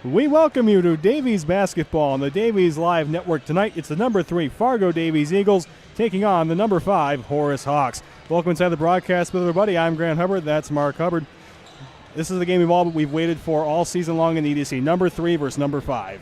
We welcome you to Davies Basketball on the Davies Live Network tonight. It's the number 3 Fargo Davies Eagles taking on the number 5 Horace Hawks. Welcome inside the broadcast with everybody. I'm Grant Hubbard. That's Mark Hubbard. This is the game we've waited for all season long in the EDC. Number 3 versus number 5.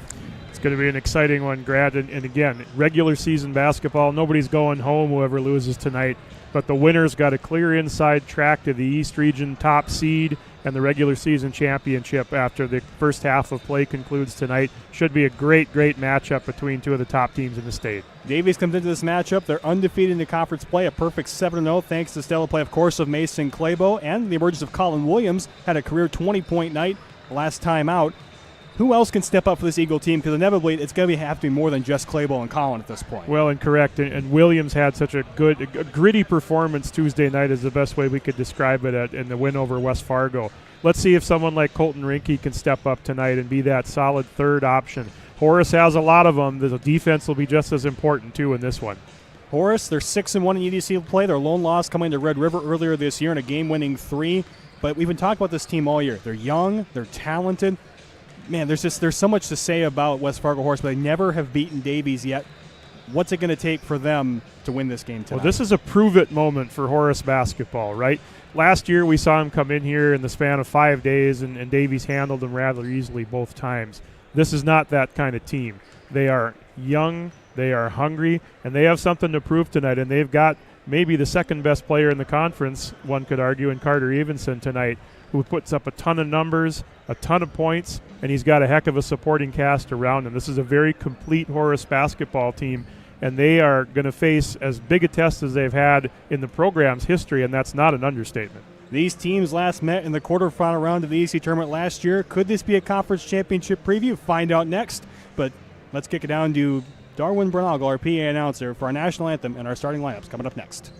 It's going to be an exciting one, Grant. And again, regular season basketball, nobody's going home whoever loses tonight. But the winner's got a clear inside track to the East Region top seed and the regular season championship after the first half of play concludes tonight. Should be a great matchup between two of the top teams in the state. Davies comes into this matchup. They're undefeated in the conference play, a perfect 7-0 thanks to stellar play, of course, of Mason Claybo and the emergence of Colin Williams. Had a career 20-point night last time out. Who else can step up for this Eagle team? Because inevitably it's going to have to be more than just Claybo and Colin at this point. Well, and correct. And Williams had such a gritty performance Tuesday night is the best way we could describe it in the win over West Fargo. Let's see if someone like Colton Rinke can step up tonight and be that solid third option. Horace has a lot of them. The defense will be just as important, too, in this one. Horace, they're 6-1 in EDC play. Their lone loss coming to Red River earlier this year in a game-winning 3. But we've been talking about this team all year. They're young. They're talented. Man, there's so much to say about West Fargo Horace, but they never have beaten Davies yet. What's it going to take for them to win this game tonight? Well, this is a prove-it moment for Horace basketball, right? Last year we saw him come in here in the span of 5 days, and Davies handled him rather easily both times. This is not that kind of team. They are young, they are hungry, and they have something to prove tonight, and they've got maybe the second-best player in the conference, one could argue, in Carter Evenson tonight, who puts up a ton of numbers, a ton of points, and he's got a heck of a supporting cast around him. This is a very complete Horace basketball team, and they are going to face as big a test as they've had in the program's history, and that's not an understatement. These teams last met in the quarterfinal round of the EDC tournament last year. Could this be a conference championship preview? Find out next. But let's kick it down to Darwin Brunagel, our PA announcer, for our national anthem and our starting lineups coming up next.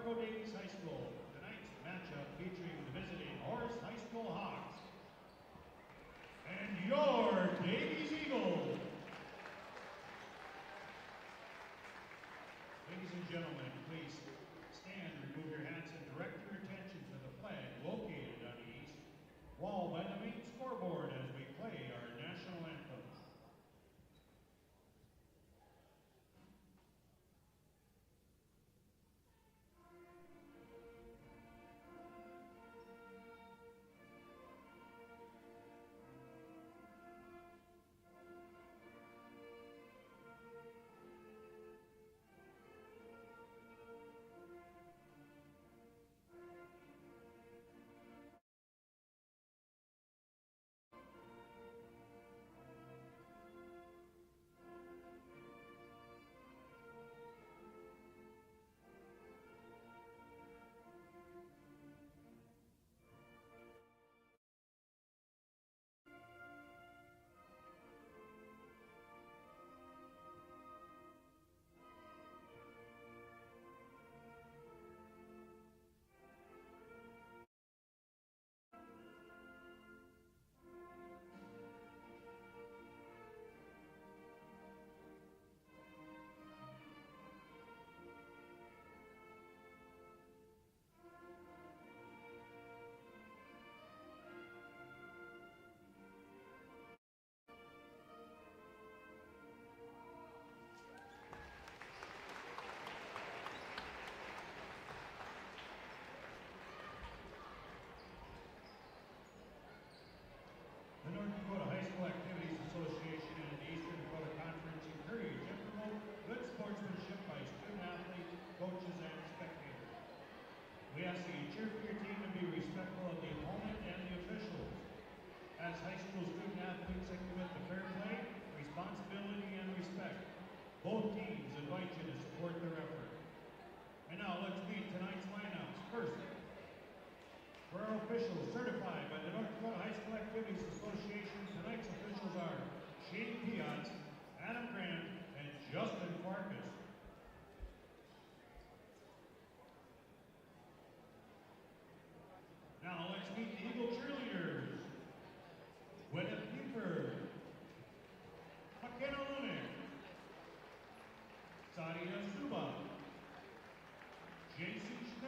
Davies High School. Tonight's matchup featuring the visiting Horace High School Hawks and your Davies Eagles. Ladies and gentlemen, please stand, remove your hats, and direct your attention to the flag located on the east wall by the main scoreboard as we play our national anthem. The North Dakota High School Activities Association and the Eastern Dakota Conference encourage and promote good sportsmanship by student athletes, coaches, and spectators. We ask that you cheer for your team and be respectful of the opponent and the officials. As high school student athletes that commit to fair play, responsibility, and respect, both teams invite you to support their effort. And now let's meet tonight's lineups. First, for our officials certified by the North Dakota High School Activities Association, tonight's officials are Shane Piotz, Adam Grant, and Justin Farkas.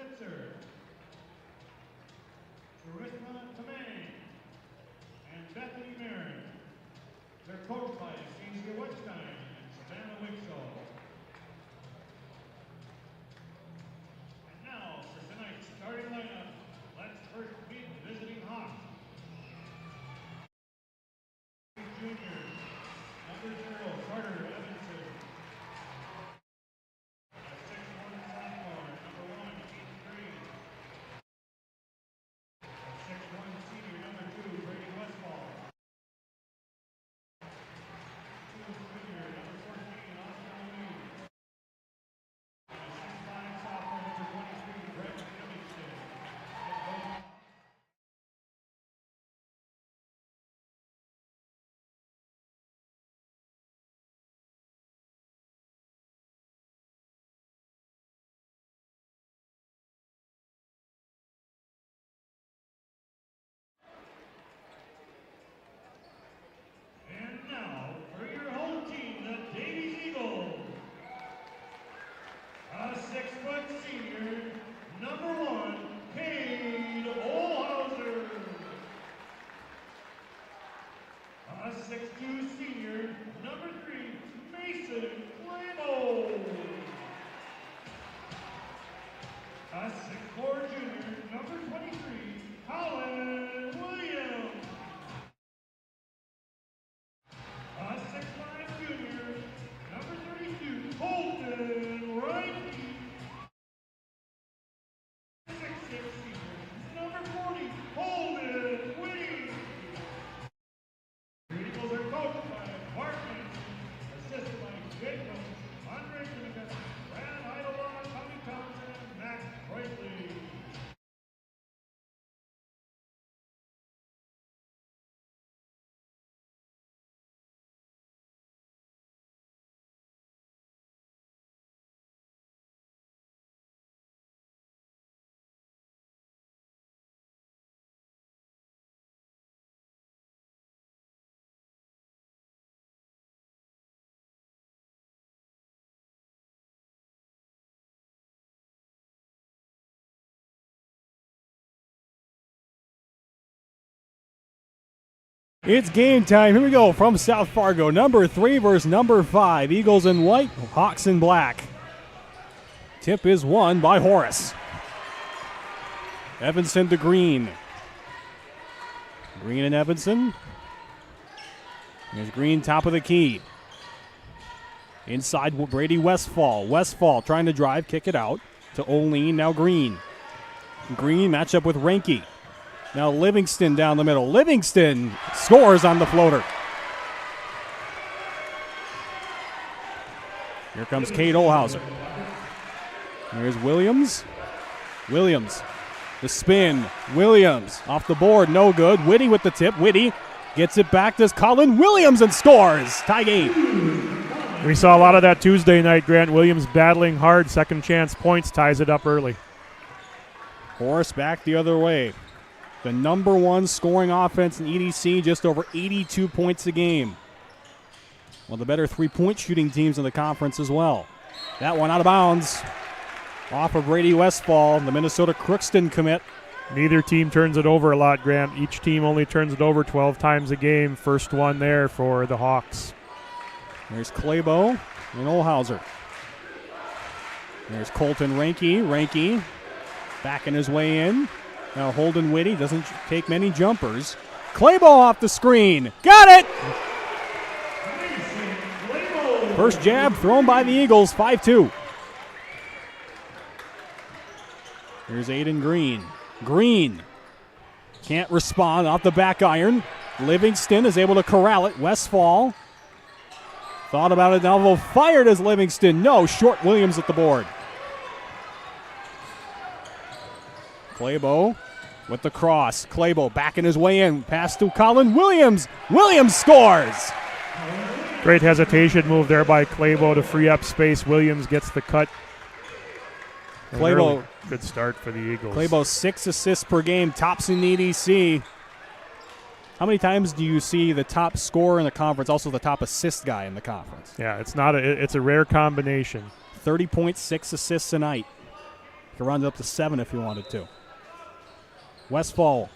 Spitzer, Charisma Tamang, and Bethany Marin. They're coached by Cynthia Wetstein and Savannah Wixall. And now for tonight's starting lineup, let's first meet the visiting Hawks. Junior, number 0, Carter Evanson. A 6'1" sophomore, number 1, Keith Green. A 6'1" senior, number 2, Brady Westfall. 2 junior, number 14, Austin O'Neill. And a 6'5" sophomore, number 23, Brett Livingston. And now, for your home team, the Davies Eagles. A 6-foot senior, number 1, Cade Olhauser. A 6'2" senior, number 3, Mason Claybo. A 6'4" junior, number 23, Colin Williams. A 6'5" junior, number 32, Colton Wright. 6'6" senior, number 40, Holden Whitty. The Eagles are coached by Mark Manson, assisted by Jacob, Andre Kinnigan, Brad Idlebaum, Tommy Thompson, and Max Brightly. It's game time. Here we go from South Fargo. Number 3 versus number 5. Eagles in white, Hawks in black. Tip is won by Horace. Evanson to Green. Green and Evanson. There's Green, top of the key. Inside Brady Westfall. Westfall trying to drive, kick it out to O'Lean. Now Green. Green match up with Reinke. Now Livingston down the middle. Livingston scores on the floater. Here comes Cade Olhauser. Here's Williams. Williams. The spin. Williams off the board. No good. Whitty with the tip. Whitty gets it back to Colin Williams and scores. Tie game. We saw a lot of that Tuesday night. Grant Williams battling hard. Second chance points. Ties it up early. Horace back the other way. The number 1 scoring offense in EDC, just over 82 points a game. One of the better three-point shooting teams in the conference as well. That one out of bounds. Off of Brady Westfall, the Minnesota Crookston commit. Neither team turns it over a lot, Grant. Each team only turns it over 12 times a game. First one there for the Hawks. There's Claybo and Olhauser. There's Colton Reinke. Reinke backing his way in. Now Holden Whitty doesn't take many jumpers. Claybo off the screen. Got it! First jab thrown by the Eagles, 5-2. Here's Aiden Green. Green can't respond off the back iron. Livingston is able to corral it. Westfall thought about it. Now fired as Livingston. No, short Williams at the board. Claybo with the cross. Claybo backing his way in. Pass to Colin Williams. Williams scores. Great hesitation move there by Claybo to free up space. Williams gets the cut. Claybo, good start for the Eagles. Claybo 6 assists per game, tops in the EDC. How many times do you see the top scorer in the conference, also the top assist guy in the conference? Yeah, it's a rare combination. 30.6 assists a night. Could round it up to 7 if you wanted to. Westfall.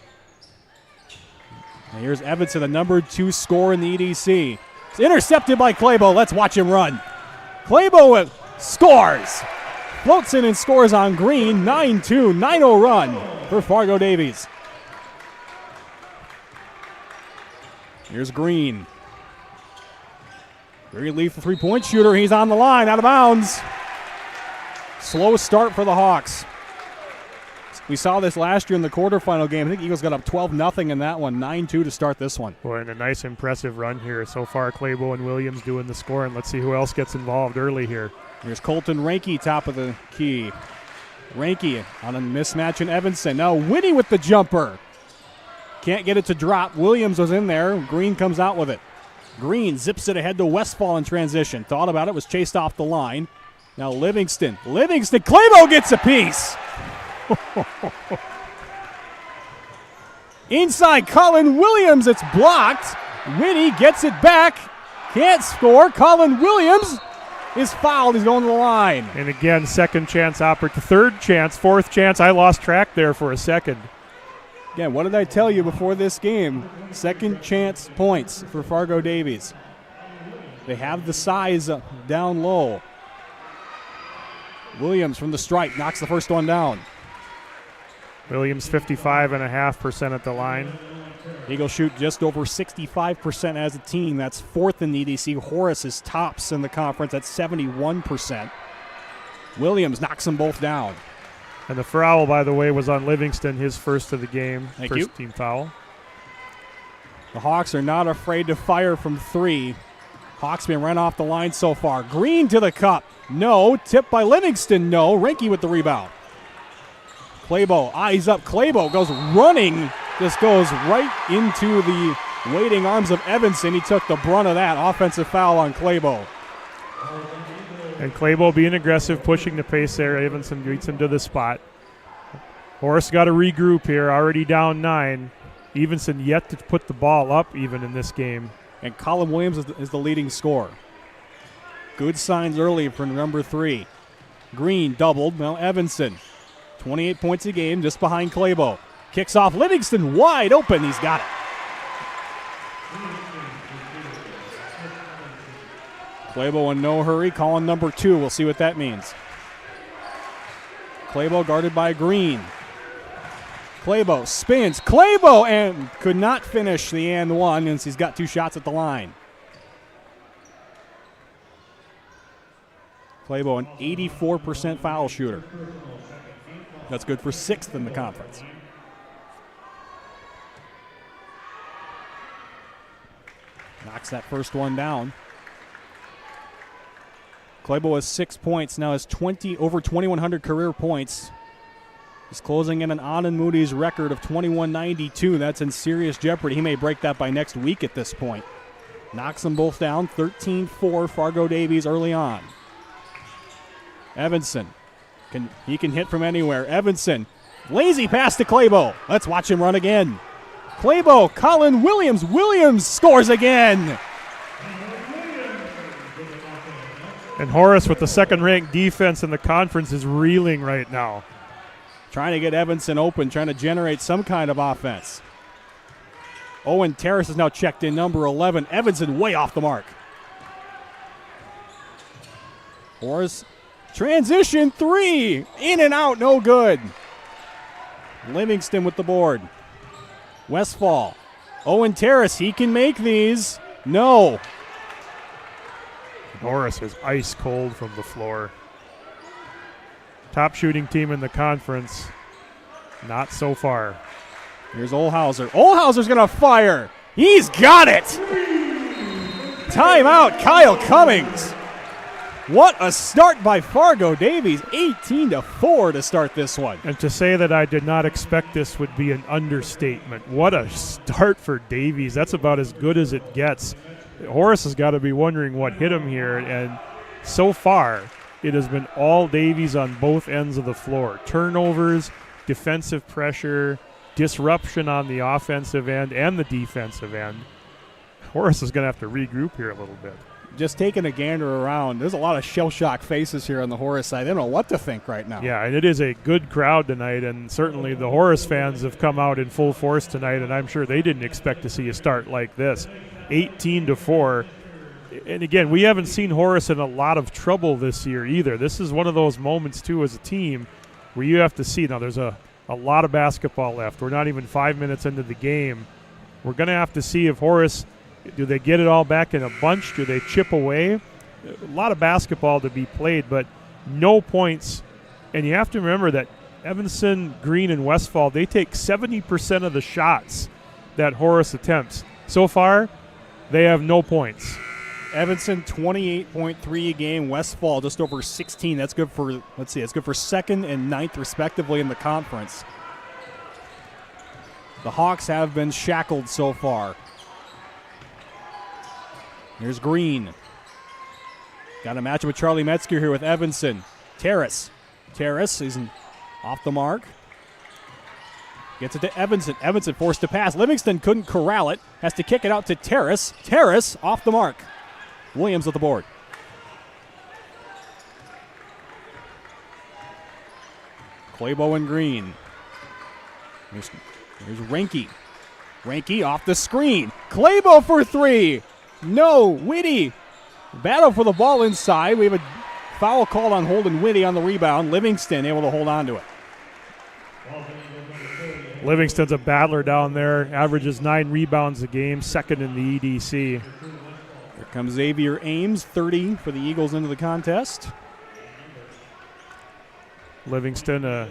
And here's Evanson, the number 2 scorer in the EDC. It's intercepted by Claybo. Let's watch him run. Claybo scores. Floats in and scores on Green. 9-2, 9-0 run for Fargo Davies. Here's Green. Very lethal three-point shooter. He's on the line, out of bounds. Slow start for the Hawks. We saw this last year in the quarterfinal game. I think Eagles got up 12-0 in that one, 9-2 to start this one. Boy, and a nice impressive run here so far. Claybo and Williams doing the scoring. Let's see who else gets involved early here. Here's Colton Ranke, top of the key. Ranke on a mismatch in Evanson. Now Winnie with the jumper. Can't get it to drop. Williams was in there. Green comes out with it. Green zips it ahead to Westfall in transition. Thought about it, was chased off the line. Now Livingston. Claybo gets a piece. Inside Colin Williams, it's blocked. Winnie gets it back. Can't score. Colin Williams is fouled. He's going to the line. And again, second chance opportunity, third chance, fourth chance. I lost track there for a second. Again, what did I tell you before this game? Second chance points for Fargo Davies. They have the size down low. Williams from the stripe knocks the first one down. Williams 55.5% at the line. Eagles shoot just over 65% as a team. That's 4th in the EDC. Horace is tops in the conference at 71%. Williams knocks them both down. And the foul, by the way, was on Livingston, his first of the game. Thank first you. Team foul. The Hawks are not afraid to fire from 3. Hawks been run off the line so far. Green to the cup. No. Tipped by Livingston. No. Ranke with the rebound. Claybo, eyes up. Claybo goes running. Just goes right into the waiting arms of Evanson. He took the brunt of that. Offensive foul on Claybo. And Claybo being aggressive, pushing the pace there. Evanson greets him to the spot. Horace got to regroup here. Already down 9. Evanson yet to put the ball up even in this game. And Colin Williams is the leading scorer. Good signs early for number 3. Green doubled. Now Evanson. 28 points a game, just behind Claybo. Kicks off Livingston, wide open. He's got it. Claybo in no hurry, calling number 2. We'll see what that means. Claybo guarded by Green. Claybo spins. Claybo and could not finish the and one since he's got 2 shots at the line. Claybo, an 84% foul shooter. That's good for 6th in the conference. Knocks that first one down. Claybo has 6 points, now has over 2,100 career points. He's closing in on Anand Moody's record of 2192. That's in serious jeopardy. He may break that by next week at this point. Knocks them both down, 13-4 Fargo Davies early on. Evanson. He can hit from anywhere. Evanson, lazy pass to Claybo. Let's watch him run again. Claybo, Colin Williams. Williams scores again. And Horace with the second-ranked defense in the conference is reeling right now. Trying to get Evanson open, trying to generate some kind of offense. Owen Terrace is now checked in, number 11. Evanson way off the mark. Horace. Transition 3. In and out, no good. Livingston with the board. Westfall. Owen Terrace, he can make these. No. Horace is ice cold from the floor. Top shooting team in the conference. Not so far. Here's Olhauser. Olhauser's going to fire. He's got it. Timeout, Kyle Cummings. What a start by Fargo Davies, 18-4 to start this one. And to say that I did not expect this would be an understatement. What a start for Davies. That's about as good as it gets. Horace has got to be wondering what hit him here, and so far it has been all Davies on both ends of the floor. Turnovers, defensive pressure, disruption on the offensive end and the defensive end. Horace is going to have to regroup here a little bit. just taking a gander around. There's a lot of shell-shocked faces here on the Horace side. They don't know what to think right now. Yeah, and it is a good crowd tonight, and certainly the Horace fans have come out in full force tonight, and I'm sure they didn't expect to see a start like this. 18-4. And again, we haven't seen Horace in a lot of trouble this year either. This is one of those moments, too, as a team where you have to see. Now, there's a lot of basketball left. We're not even 5 minutes into the game. We're going to have to see if Horace, do they get it all back in a bunch? Do they chip away? A lot of basketball to be played, but no points. And you have to remember that Evanston, Green, and Westfall, they take 70% of the shots that Horace attempts. So far, they have no points. Evanston 28.3 a game. Westfall just over 16. That's good for, let's see, it's good for second and ninth respectively in the conference. The Hawks have been shackled so far. Here's Green. Got a matchup with Charlie Metzger here with Evanston. Terrace is off the mark. Gets it to Evanston. Evanston forced to pass. Livingston couldn't corral it. Has to kick it out to Terrace. Terrace off the mark. Williams at the board. Claybo and Green. Here's Ranke. Ranke off the screen. Claybo for three. No. Whitty. Battle for the ball inside. We have a foul called on Holden Whitty on the rebound. Livingston able to hold on to it. Livingston's a battler down there. Averages 9 rebounds a game. Second in the EDC. Here comes Xavier Ames, 30 for the Eagles into the contest. Livingston, a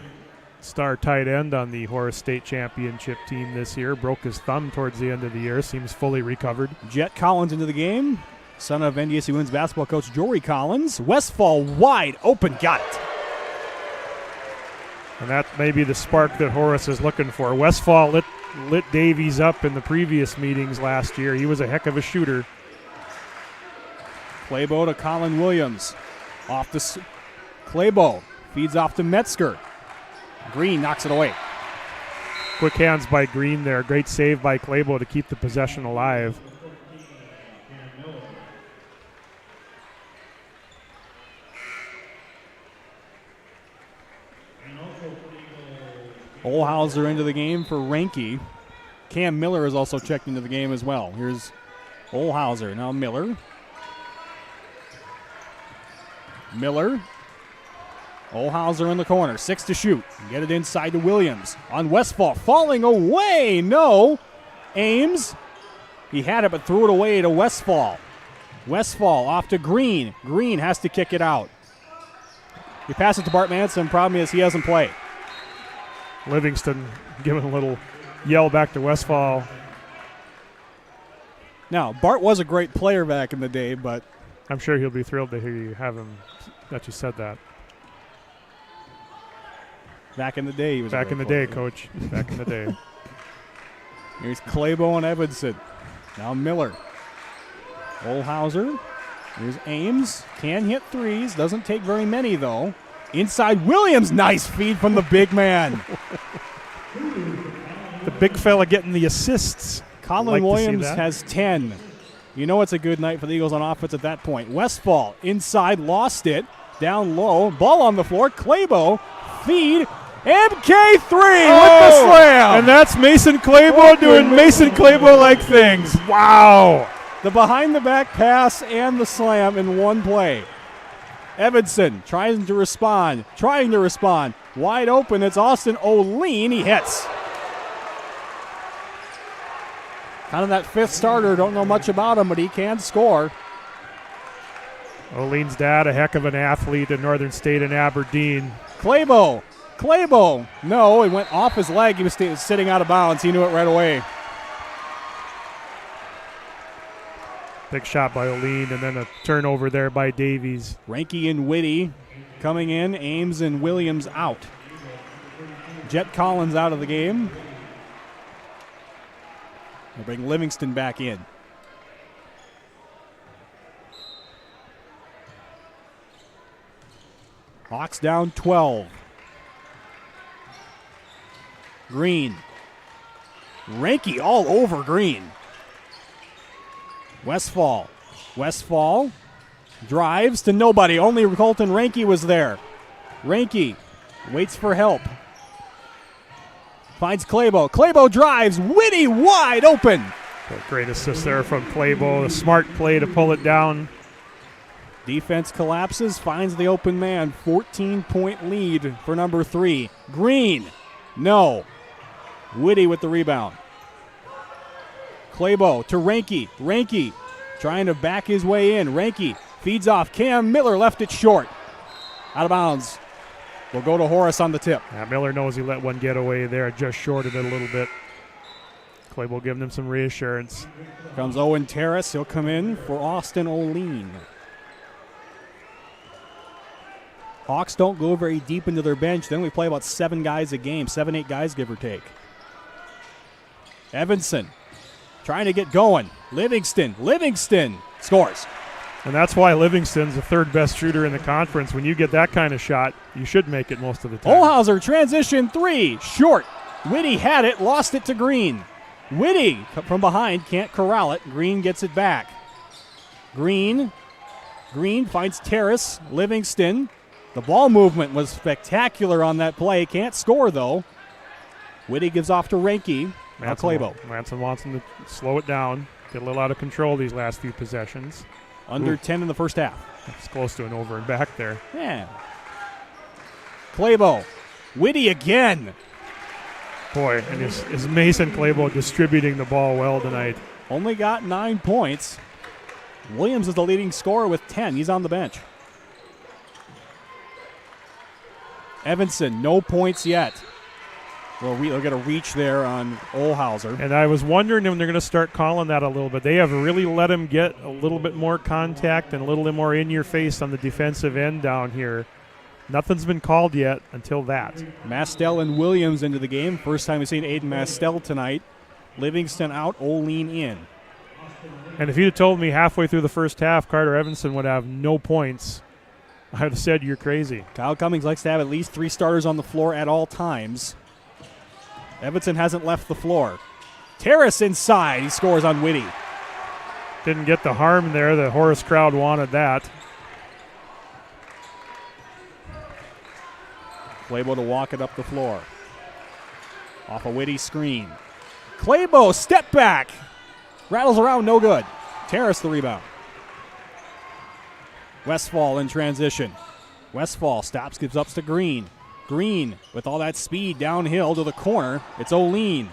star tight end on the Horace State Championship team this year. Broke his thumb towards the end of the year. Seems fully recovered. Jet Collins into the game. Son of NDSU women's basketball coach Jory Collins. Westfall wide open. Got it. And that may be the spark that Horace is looking for. Westfall lit Davies up in the previous meetings last year. He was a heck of a shooter. Claybo to Colin Williams. Claybo feeds off to Metzger. Green knocks it away. Quick hands by Green there. Great save by Claybo to keep the possession alive. Olhauser into the game for Ranke. Cam Miller is also checked into the game as well. Here's Olhauser. Now Miller. Olhauser in the corner. 6 to shoot. Get it inside to Williams. On Westfall. Falling away. No. Ames. He had it but threw it away to Westfall. Westfall off to Green. Green has to kick it out. He passed it to Bart Manson. Problem is he hasn't played. Livingston giving a little yell back to Westfall. Now, Bart was a great player back in the day, but I'm sure he'll be thrilled to hear you that you said that. Back in the day, he was back in the day, Coach. Back in the day. Here's Claybo and Evanson. Now Miller. Olhauser. Here's Ames. Can hit threes. Doesn't take very many, though. Inside Williams. Nice feed from the big man. The big fella getting the assists. Colin Williams has 10. You know it's a good night for the Eagles on offense at that point. Westfall inside, lost it. Down low. Ball on the floor. Claybo. Feed. MK3 with the slam. And that's Mason Claybo doing Mason Claybo-like things. Wow. The behind-the-back pass and the slam in one play. Evanson trying to respond. Wide open. It's Austin O'Lean. He hits. Kind of that fifth starter. Don't know much about him, but he can score. O'Lean's dad, a heck of an athlete at Northern State and Aberdeen. Claybo. No, it went off his leg. He was sitting out of bounds. He knew it right away. Big shot by O'Lean, and then a turnover there by Davies. Ranke and Whitty coming in. Ames and Williams out. Jet Collins out of the game. They'll bring Livingston back in. Hawks down 12. Green. Ranke all over Green. Westfall Westfall drives to nobody. Only Colton Ranke was there. Ranke waits for help. Finds Claybo. Claybo drives. Whitty wide open. Great assist there from Claybo. A smart play to pull it down. Defense collapses, finds the open man. 14-point lead for number 3. Green. No. Whitty with the rebound. Claybo to Ranke. Ranke trying to back his way in. Ranke feeds off. Cam Miller left it short. Out of bounds. We'll go to Horace on the tip. Yeah, Miller knows he let one get away there. Just shorted it a little bit. Claybo giving him some reassurance. Comes Owen Terrace. He'll come in for Austin O'Lean. Hawks don't go very deep into their bench. Then we play about 7 guys a game, 7-8 guys give or take. Evanson trying to get going. Livingston scores. And that's why Livingston's the 3rd best shooter in the conference. When you get that kind of shot, you should make it most of the time. Olhauser, transition 3, short. Whitty had it, lost it to Green. Whitty from behind, can't corral it. Green gets it back. Green finds Terrace. Livingston. The ball movement was spectacular on that play. Can't score, though. Whitty gives off to Ranke. Now Claybo. Manson wants him to slow it down, get a little out of control these last few possessions. Under 10 in the first half. It's close to an over and back there. Yeah. Claybo. Whitty again. Boy, and is Mason Claybo distributing the ball well tonight. Only got 9 points. Williams is the leading scorer with 10. He's on the bench. Evanson, no points yet. They'll get a reach there on Olhauser. And I was wondering when they're going to start calling that a little bit. They have really let him get a little bit more contact and a little bit more in your face on the defensive end down here. Nothing's been called yet until that. Mastel and Williams into the game. First time we've seen Aiden Mastel tonight. Livingston out, O'Lean in. And if you'd have told me halfway through the first half Carter Evanson would have no points, I would have said you're crazy. Kyle Cummings likes to have at least 3 starters on the floor at all times. Evanson hasn't left the floor. Terrace inside. He scores on Whitty. Didn't get the harm there. The Horace crowd wanted that. Claybo to walk it up the floor. Off a Whitty screen. Claybo, step back. Rattles around, no good. Terrace the rebound. Westfall in transition. Westfall stops, gives up to Green. Green with all that speed downhill to the corner. It's O'Lean.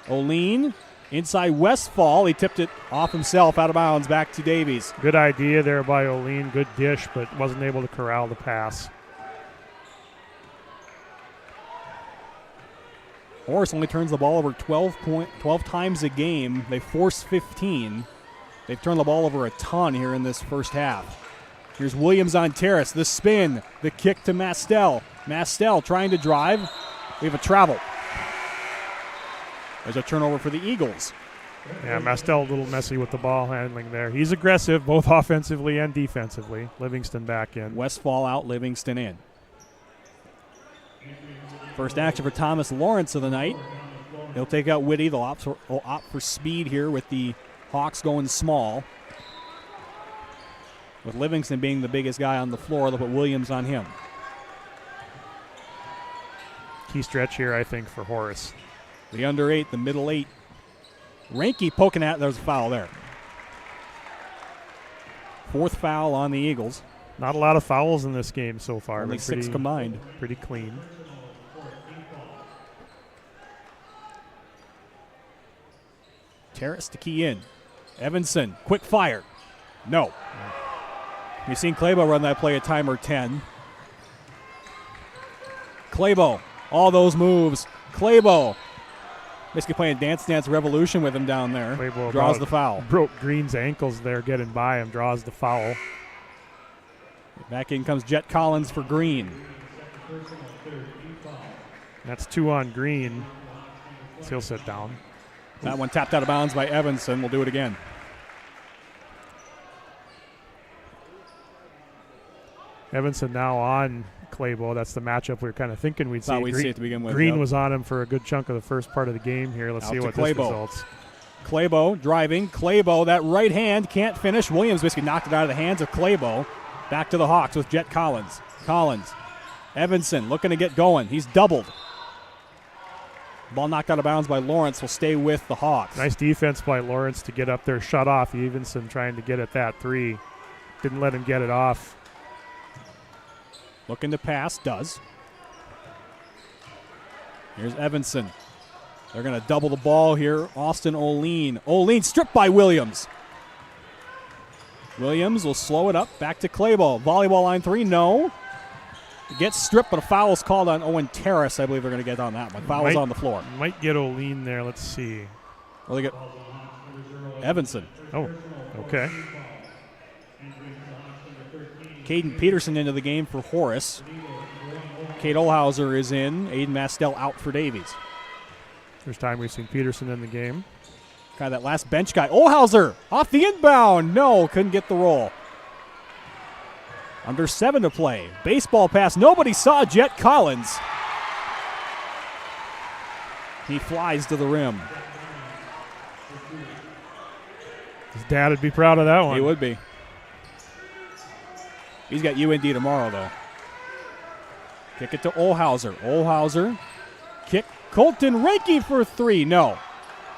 O'Lean inside Westfall. He tipped it off himself out of bounds back to Davies. Good idea there by O'Lean. Good dish, but wasn't able to corral the pass. Horace only turns the ball over 12 times a game. They force 15. They've turned the ball over a ton here in this first half. Here's Williams on Terrace. The spin. The kick to Mastel. Mastel trying to drive. We have a travel. There's a turnover for the Eagles. Yeah, Mastel a little messy with the ball handling there. He's aggressive both offensively and defensively. Livingston back in. Westfall out, Livingston in. First action for Thomas Lawrence of the night. He'll take out Whitty. They'll opt for speed here with the Hawks going small. With Livingston being the biggest guy on the floor, they'll put Williams on him. Key stretch here, I think, for Horace. The under 8, the middle 8. Ranke poking at, there's a foul there. 4th foul on the Eagles. Not a lot of fouls in this game so far. Only 6 combined. Pretty clean. Terrace to key in. Evanson, quick fire. No. We've seen Claybo run that play at timer 10. Claybo, all those moves. Claybo, basically playing Dance Dance Revolution with him down there. Claybo draws the foul. Broke Green's ankles there getting by him, draws the foul. Back in comes Jet Collins for Green. That's 2 on Green. So he'll sit down. That one tapped out of bounds by Evanson. We'll do it again. Evanson now on Claybo. That's the matchup we were kind of thinking we'd see. Thought we'd see it to begin with. Green yep. was on him for a good chunk of the first part of the game here. Let's Out see to what Claybo. this results. Claybo driving. Claybo, that right hand can't finish. Williams basically knocked it out of the hands of Claybo. Back to the Hawks with Jet Collins. Evanson looking to get going. He's doubled. Ball knocked out of bounds by Lawrence, will stay with the Hawks. Nice defense by Lawrence to get up there, shut off Evanson trying to get at that three. Didn't let him get it off. Looking to pass, does. Here's Evanson. They're going to double the ball here. Austin Oline. Oline stripped by Williams. Williams will slow it up. Back to Claybo. Volleyball line three, no. Gets stripped, but a foul is called on Owen Terrace. I believe they're going to get on that one. Foul is on the floor. Might get Oline there. Let's see. Well, they get Evanson. Oh, okay. Caden Peterson into the game for Horace. Kate Olhauser is in. Aiden Mastel out for Davies. First time we've seen Peterson in the game. Kind of that last bench guy. Olhauser off the inbound. No, couldn't get the roll. Under 7 to play. Baseball pass. Nobody saw Jet Collins. He flies to the rim. His dad would be proud of that one. He would be. He's got UND tomorrow, though. Kick it to Olhauser. Olhauser. Kick. Colton Reiki for 3. No.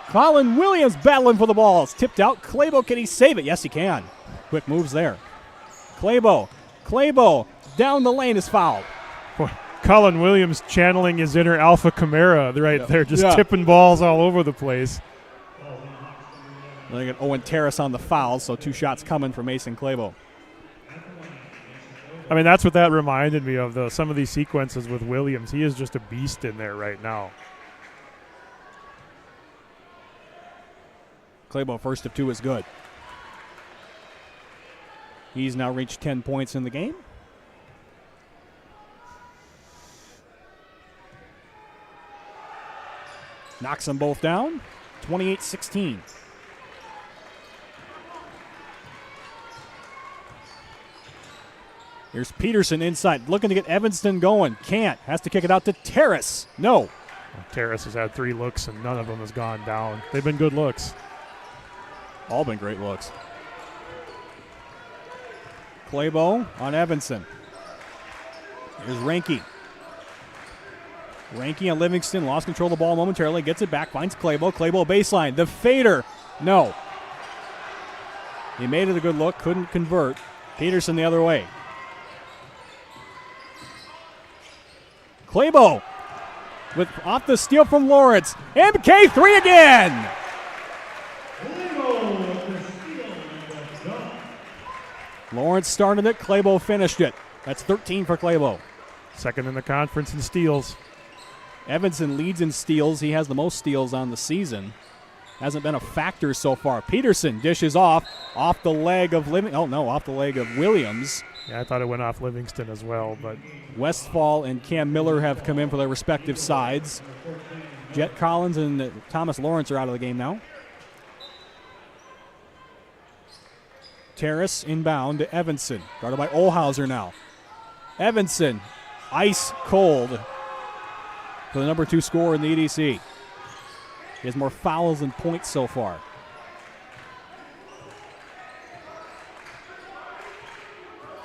Colin Williams battling for the ball. It's tipped out. Claybo, can he save it? Yes, he can. Quick moves there. Claybo down the lane is fouled. Boy, Colin Williams channeling his inner Alpha Chimera right there, just tipping balls all over the place. They got Owen Terrace on the foul, so 2 shots coming from Mason Claybo. I mean, that's what that reminded me of, though. Some of these sequences with Williams. He is just a beast in there right now. Claybo, first of 2 is good. He's now reached 10 points in the game. Knocks them both down. 28-16. Here's Peterson inside, looking to get Evanston going. Can't. Has to kick it out to Terrace. No. Terrace has had 3 looks, and none of them has gone down. They've been good looks. All been great looks. Claybo on Evanson. Here's Ranke. Ranke on Livingston. Lost control of the ball momentarily. Gets it back. Finds Claybo. Claybo baseline. The fader. No. He made it a good look. Couldn't convert. Peterson the other way. Claybo with off the steal from Lawrence. MK3 again. Lawrence started it. Claybo finished it. That's 13 for Claybo. Second in the conference in steals. Evanson leads in steals. He has the most steals on the season. Hasn't been a factor so far. Peterson dishes off the leg of off the leg of Williams. Yeah, I thought it went off Livingston as well, but Westfall and Cam Miller have come in for their respective sides. Jet Collins and Thomas Lawrence are out of the game now. Terrace inbound to Evanson. Guarded by Olhauser now. Evanson, ice cold for the number 2 scorer in the EDC. He has more fouls than points so far.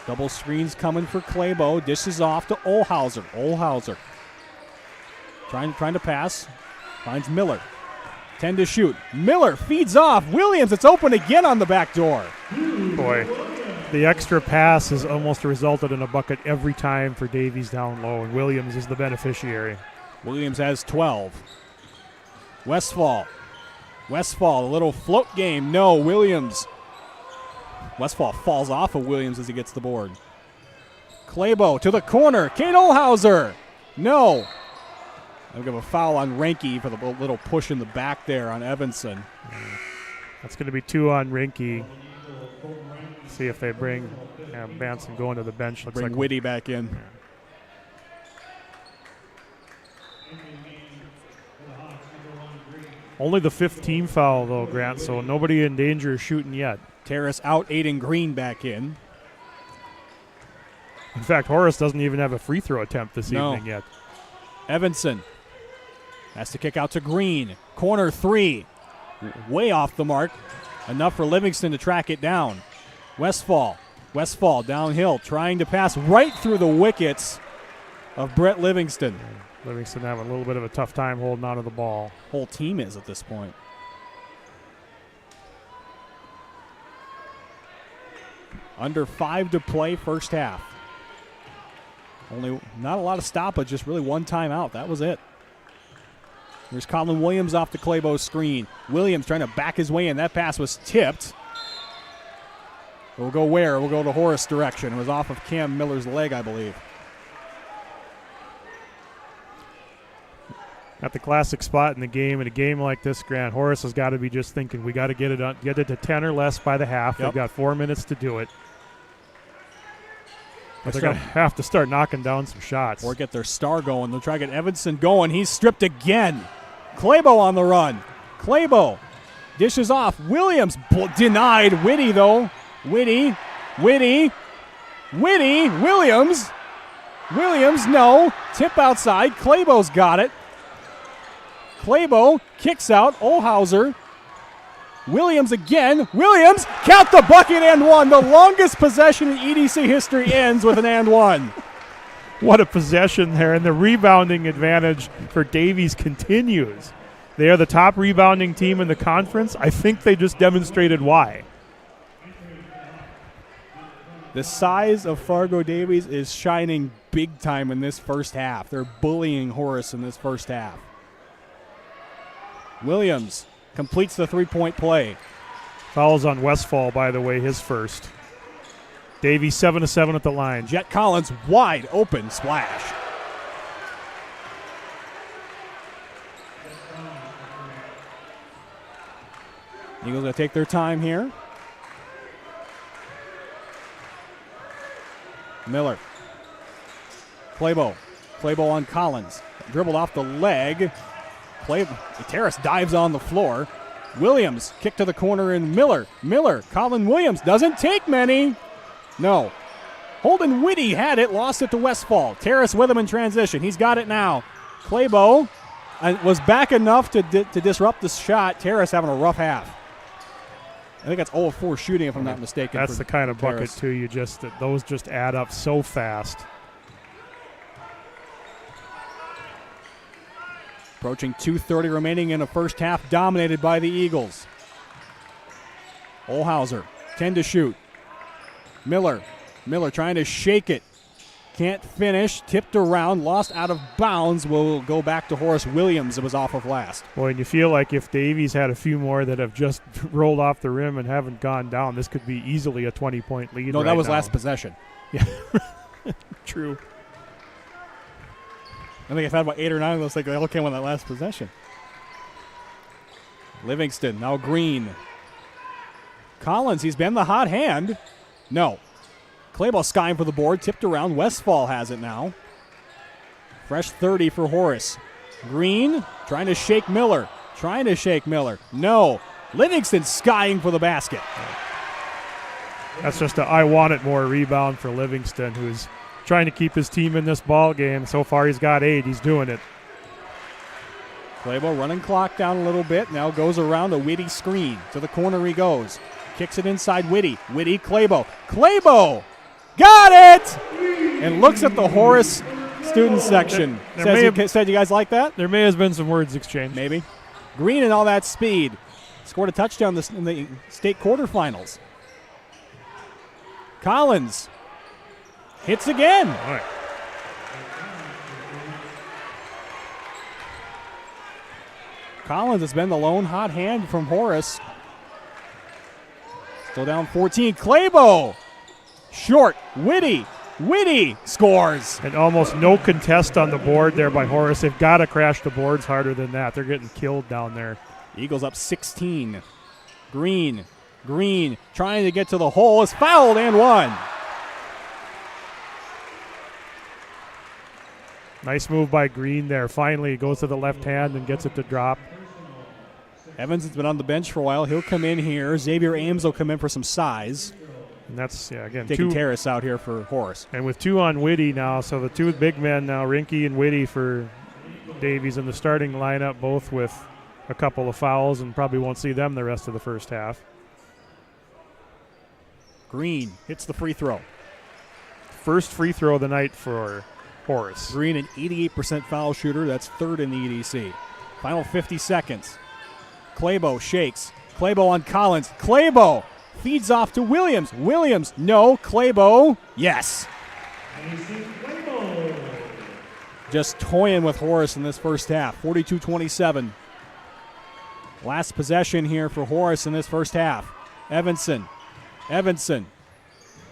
Double screens coming for Claybo. Dishes off to Olhauser. Olhauser trying to pass. Finds Miller. 10 to shoot. Miller feeds off. Williams, it's open again on the back door. Boy, the extra pass has almost resulted in a bucket every time for Davies down low, and Williams is the beneficiary. Williams has 12. Westfall, a little float game. No, Williams. Westfall falls off of Williams as he gets the board. Claybo to the corner. Kate Olhauser. No. I'll give a foul on Ranke for the little push in the back there on Evanson. That's going to be 2 on Ranke. See if they bring Banson going to the bench. Looks bring like Whitty back in. Yeah. Only the 5th team foul, though, Grant, so nobody in danger of shooting yet. Terrace out, Aiden Green back in. In fact, Horace doesn't even have a free throw attempt this evening yet. Evanson has to kick out to Green. Corner 3. way off the mark. Enough for Livingston to track it down. Westfall downhill, trying to pass right through the wickets of Brett Livingston. Livingston having a little bit of a tough time holding on to the ball. Whole team is at this point. Under 5 to play, first half. Only not a lot of stoppage, just really one timeout. That was it. There's Colin Williams off the Claybo screen. Williams trying to back his way in. That pass was tipped. We'll go where? We'll go to Horace direction. It was off of Cam Miller's leg, I believe. At the classic spot in the game, in a game like this, Grant, Horace has got to be just thinking, we got to get it to 10 or less by the half. Yep. They've got 4 minutes to do it. But they're going to have to start knocking down some shots. Or get their star going. They'll try to get Evanson going. He's stripped again. Claybo on the run. Claybo dishes off. Williams denied. Whitty, though. Whitty. Williams, no. Tip outside. Claybo's got it. Claybo kicks out. Olhauser. Williams again. Williams, count the bucket and one. The longest possession in EDC history ends with an and one. What a possession there, and the rebounding advantage for Davies continues. They are the top rebounding team in the conference. I think they just demonstrated why. The size of Fargo Davies is shining big time in this first half. They're bullying Horace in this first half. Williams completes the three-point play. Fouls on Westfall, by the way, his first. Davies 7-7 at the line. Jet Collins wide open splash. Eagles going to take their time here. Miller. Claybo on Collins. Dribbled off the leg. Terrace dives on the floor. Williams kick to the corner and Miller. Colin Williams doesn't take many. No. Holden Whitty had it, lost it to Westfall. Terrace with him in transition. He's got it now. Claybo was back enough to disrupt the shot. Terrace having a rough half. I think that's 0 of 4 shooting, if I'm not mistaken. That's the kind of bucket, Terrace. too. Those just add up so fast. Approaching 2:30 remaining in the first half, dominated by the Eagles. Olhauser, 10 to shoot. Miller trying to shake it. Can't finish, tipped around, lost out of bounds. Will go back to Horace Williams. It was off of last. Boy, and you feel like if Davies had a few more that have just rolled off the rim and haven't gone down, this could be easily a 20-point lead. No, that was now. last possession. Yeah, true. I think I've had about 8 or 9 of those. Like, they all came on that last possession. Livingston, now Green. Collins, he's been the hot hand. No. Claybo skying for the board, tipped around. Westfall has it now. Fresh 30 for Horace. Green trying to shake Miller. No. Livingston skying for the basket. That's just I want it more rebound for Livingston, who's trying to keep his team in this ball game. So far he's got 8. He's doing it. Claybo running clock down a little bit. Now goes around a Whitty screen. To the corner he goes. Kicks it inside Whitty. Claybo. Got it! And looks at the Horace student section. Said you guys like that? There may have been some words exchanged. Maybe. Green in all that speed. Scored a touchdown in the state quarterfinals. Collins hits again. All right. Collins has been the lone hot hand from Horace. Still down 14. Claybo. Short. Whitty scores. And almost no contest on the board there by Horace. They've got to crash the boards harder than that. They're getting killed down there. Eagles up 16. Green trying to get to the hole. Is fouled and one. Nice move by Green there. Finally, he goes to the left hand and gets it to drop. Evans has been on the bench for a while. He'll come in here. Xavier Ames will come in for some size. And that's, again, taking 2. Terrace out here for Horace. And with 2 on Whitty now, so the 2 big men now, Rinke and Whitty for Davies in the starting lineup, both with a couple of fouls and probably won't see them the rest of the first half. Green hits the free throw. First free throw of the night for Horace. Green, an 88% foul shooter. That's third in the EDC. Final 50 seconds. Claybo shakes. Claybo on Collins. Claybo feeds off to Williams. Williams, no. Claybo, yes. Just toying with Horace in this first half. 42-27. Last possession here for Horace in this first half. Evanson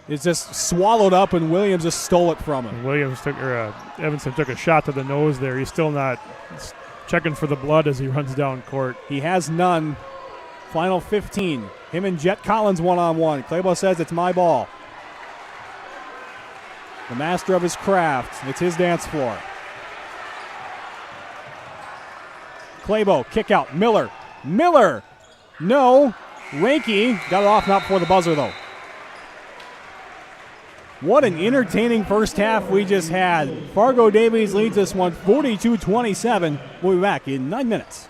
is just swallowed up, and Williams just stole it from him. Evanson took a shot to the nose there. He's still not checking for the blood as he runs down court. He has none. Final 15. Him and Jet Collins one-on-one. Claybo says it's my ball. The master of his craft. It's his dance floor. Claybo, kick out. Miller, no. Ranky got it off, not before the buzzer, though. What an entertaining first half we just had. Fargo Davies leads this one 42-27. We'll be back in 9 minutes.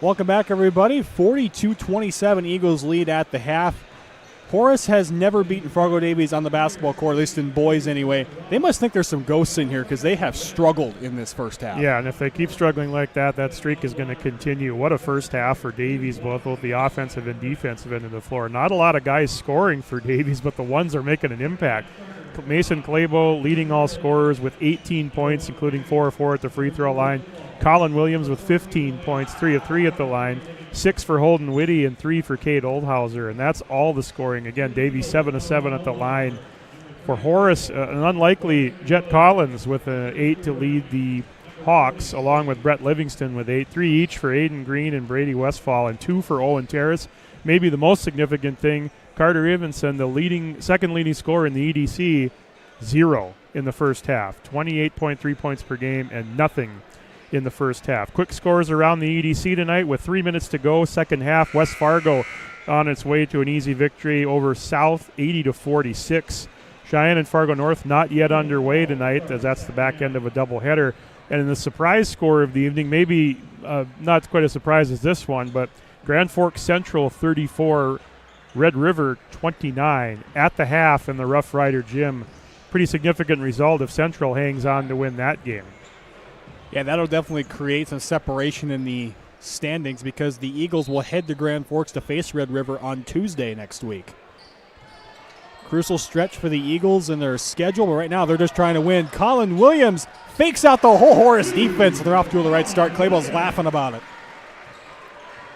Welcome back, everybody. 42-27 Eagles lead at the half. Horace has never beaten Fargo Davies on the basketball court, at least in boys anyway. They must think there's some ghosts in here because they have struggled in this first half. Yeah, and if they keep struggling like that, that streak is going to continue. What a first half for Davies, both the offensive and defensive end of the floor. Not a lot of guys scoring for Davies, but the ones are making an impact. Mason Claybo leading all scorers with 18 points, including 4 of 4 at the free throw line. Colin Williams with 15 points, 3 of 3 at the line, 6 for Holden Whitty and 3 for Kate Oldhauser, and that's all the scoring. Again, Davies 7 of 7 at the line. For Horace, an unlikely Jet Collins with an 8 to lead the Hawks, along with Brett Livingston with 8, 3 each for Aiden Green and Brady Westfall, and 2 for Owen Terrace. Maybe the most significant thing, Carter Ivinson, the second leading scorer in the EDC, 0 in the first half. 28.3 points per game and nothing in the first half. Quick scores around the EDC tonight with 3 minutes to go, second half. West Fargo on its way to an easy victory over South, 80-46. Cheyenne and Fargo North not yet underway tonight, as that's the back end of a doubleheader. And in the surprise score of the evening, maybe not quite a surprise as this one, but Grand Forks Central 34, Red River 29 at the half in the Rough Rider Gym. Pretty significant result if Central hangs on to win that game. Yeah, that'll definitely create some separation in the standings because the Eagles will head to Grand Forks to face Red River on Tuesday next week. Crucial stretch for the Eagles in their schedule, but right now they're just trying to win. Colin Williams fakes out the whole Horace defense. They're off to the right start. Claybo's laughing about it.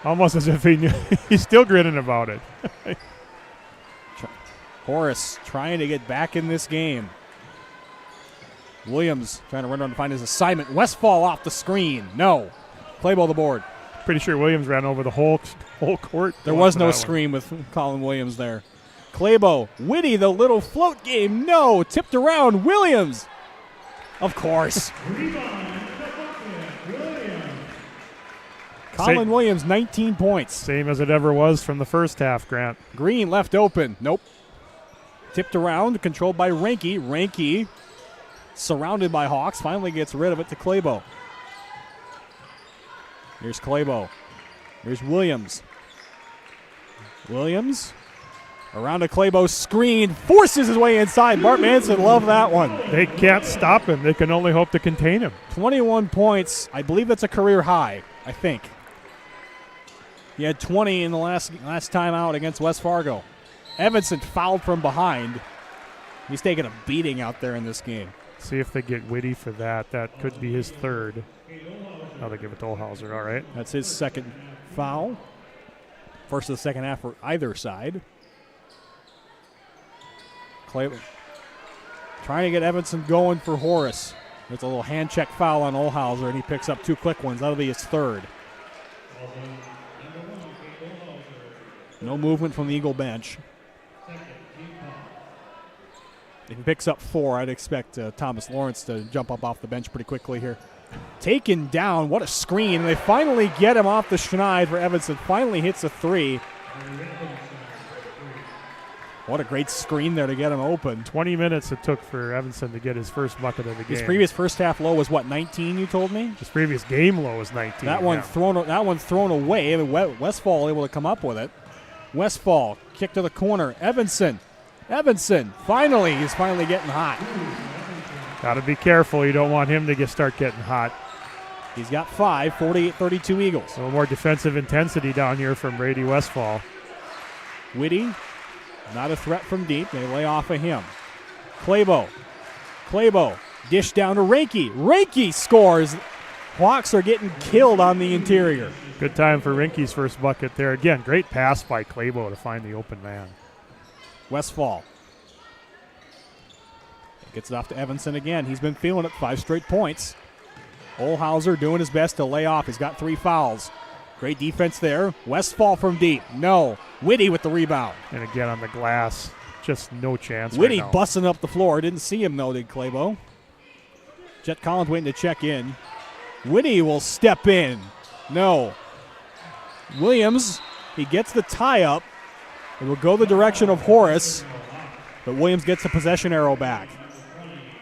Almost as if he knew. He's still grinning about it. Horace trying to get back in this game. Williams trying to run around to find his assignment. Westfall off the screen. No. Claybo the board. Pretty sure Williams ran over the whole court. There was no screen with Colin Williams there. Claybo. Whitty, the little float game. No. Tipped around. Williams. Of course. Colin Williams, 19 points. Same as it ever was from the first half, Grant. Green left open. Nope. Tipped around, controlled by Ranke. Ranke, surrounded by Hawks, finally gets rid of it to Claybo. Here's Claybo. Here's Williams. Williams, around a Claybo screen, forces his way inside. Bart Manson loved that one. They can't stop him. They can only hope to contain him. 21 points. I believe that's a career high, I think. He had 20 in the last time out against West Fargo. Evanson fouled from behind. He's taking a beating out there in this game. See if they get Whitty for that. That could be his third. Now they give it to Oldhauser. All right. That's his second foul. First of the second half for either side. Clay trying to get Evanson going for Horace. There's a little hand check foul on Oldhauser, and he picks up 2 quick ones. That'll be his third. No movement from the Eagle bench. If he picks up 4, I'd expect Thomas Lawrence to jump up off the bench pretty quickly here. Taken down. What a screen. And they finally get him off the schneid for Evanson. Finally hits a 3. What a great screen there to get him open. 20 minutes it took for Evanson to get his first bucket of the game. His previous first half low was, what, 19, you told me? His previous game low was 19. That one thrown away. Westfall able to come up with it. Westfall, kick to the corner. Evanson, finally, he's finally getting hot. Got to be careful. You don't want him to start getting hot. He's got 5, 48-32 Eagles. A little more defensive intensity down here from Brady Westfall. Whitty, not a threat from deep. They lay off of him. Claybo, dish down to Ranke. Ranke scores. Hawks are getting killed on the interior. Good time for Rinke's first bucket there. Again, great pass by Claybo to find the open man. Westfall gets it off to Evanson again. He's been feeling it, 5 straight points. Oldhauser doing his best to lay off. He's got 3 fouls. Great defense there. Westfall from deep. No. Whitty with the rebound. And again on the glass. Just no chance. Whitty right busting up the floor. Didn't see him though, did Claybo. Jet Collins waiting to check in. Whitty will step in. No. Williams, he gets the tie up. It will go the direction of Horace, but Williams gets the possession arrow back.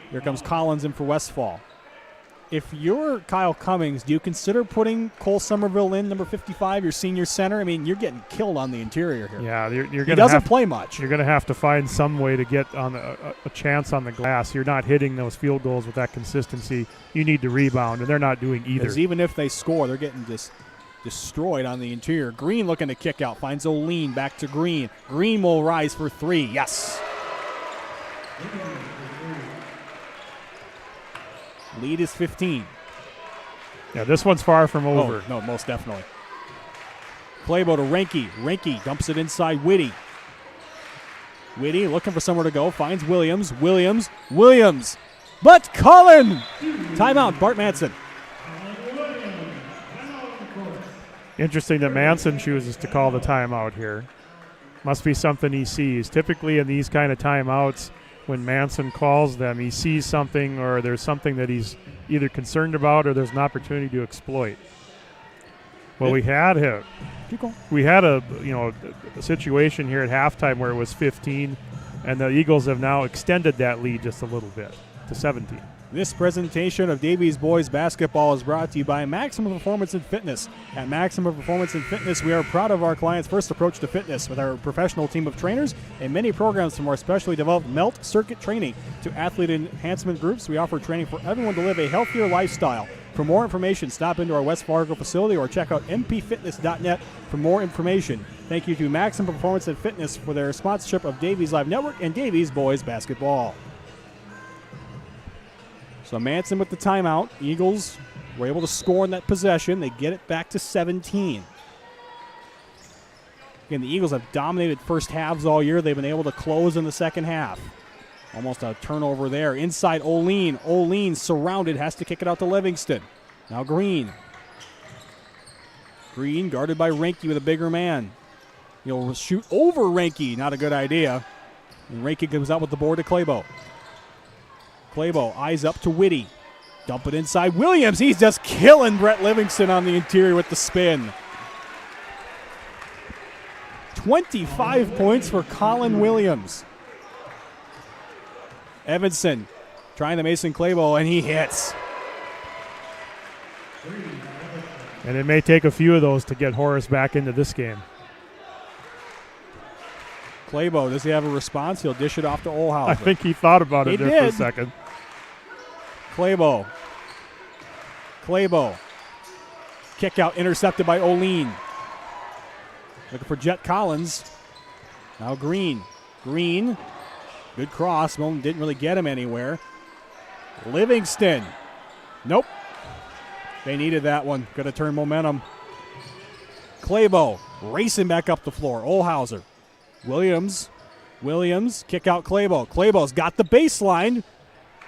Here comes Collins in for Westfall. if you're Kyle Cummings, do you consider putting Cole Somerville in, number 55, your senior center? I mean, you're getting killed on the interior here. Yeah, you're he going doesn't play much. You're going to have to find some way to get on a chance on the glass. You're not hitting those field goals with that consistency. You need to rebound, and they're not doing either. Because even if they score, they're getting destroyed on the interior. Green looking to kick out, finds O'Lean, back to Green. Green will rise for 3. Yes. Lead is 15. Yeah, this one's far from over. Oh, no, most definitely. Claybo to Reinke. Reinke dumps it inside Whitty. Whitty looking for somewhere to go. Finds Williams. Williams. But Cullen! Timeout, Bart Manson. Interesting that Manson chooses to call the timeout here. Must be something he sees. Typically in these kind of timeouts, when Manson calls them, he sees something or there's something that he's either concerned about or there's an opportunity to exploit. Well, we had a situation here at halftime where it was 15, and the Eagles have now extended that lead just a little bit to 17. This presentation of Davies boys basketball is brought to you by Maximum Performance and Fitness. At Maximum Performance and Fitness, we are proud of our clients' first approach to fitness with our professional team of trainers and many programs from our specially developed MELT circuit training to athlete enhancement groups. We offer training for everyone to live a healthier lifestyle. For more information, stop into our West Fargo facility or check out mpfitness.net for more information. Thank you to Maximum Performance and Fitness for their sponsorship of Davies Live Network and Davies boys basketball. So Manson with the timeout. Eagles were able to score in that possession. They get it back to 17. Again, the Eagles have dominated first halves all year. They've been able to close in the second half. Almost a turnover there. Inside O'Lean. O'Lean surrounded, has to kick it out to Livingston. Now Green. Green guarded by Reinke with a bigger man. He'll shoot over Reinke. Not a good idea. And Reinke comes out with the board to Claybo. Claybo, eyes up to Whitty. Dump it inside. Williams, he's just killing Brett Livingston on the interior with the spin. 25 points for Colin Williams. Evanson trying to Mason Claybo, and he hits. And it may take a few of those to get Horace back into this game. Claybo, does he have a response? He'll dish it off to Olhauser. I think he thought about it there for a second. Claybo. Kick out intercepted by O'Lean. Looking for Jet Collins. Now Green. Good cross. Well, didn't really get him anywhere. Livingston. Nope. They needed that one. Got to turn momentum. Claybo racing back up the floor. Olhauser. Williams. Kick out Claybo. Claybo's got the baseline.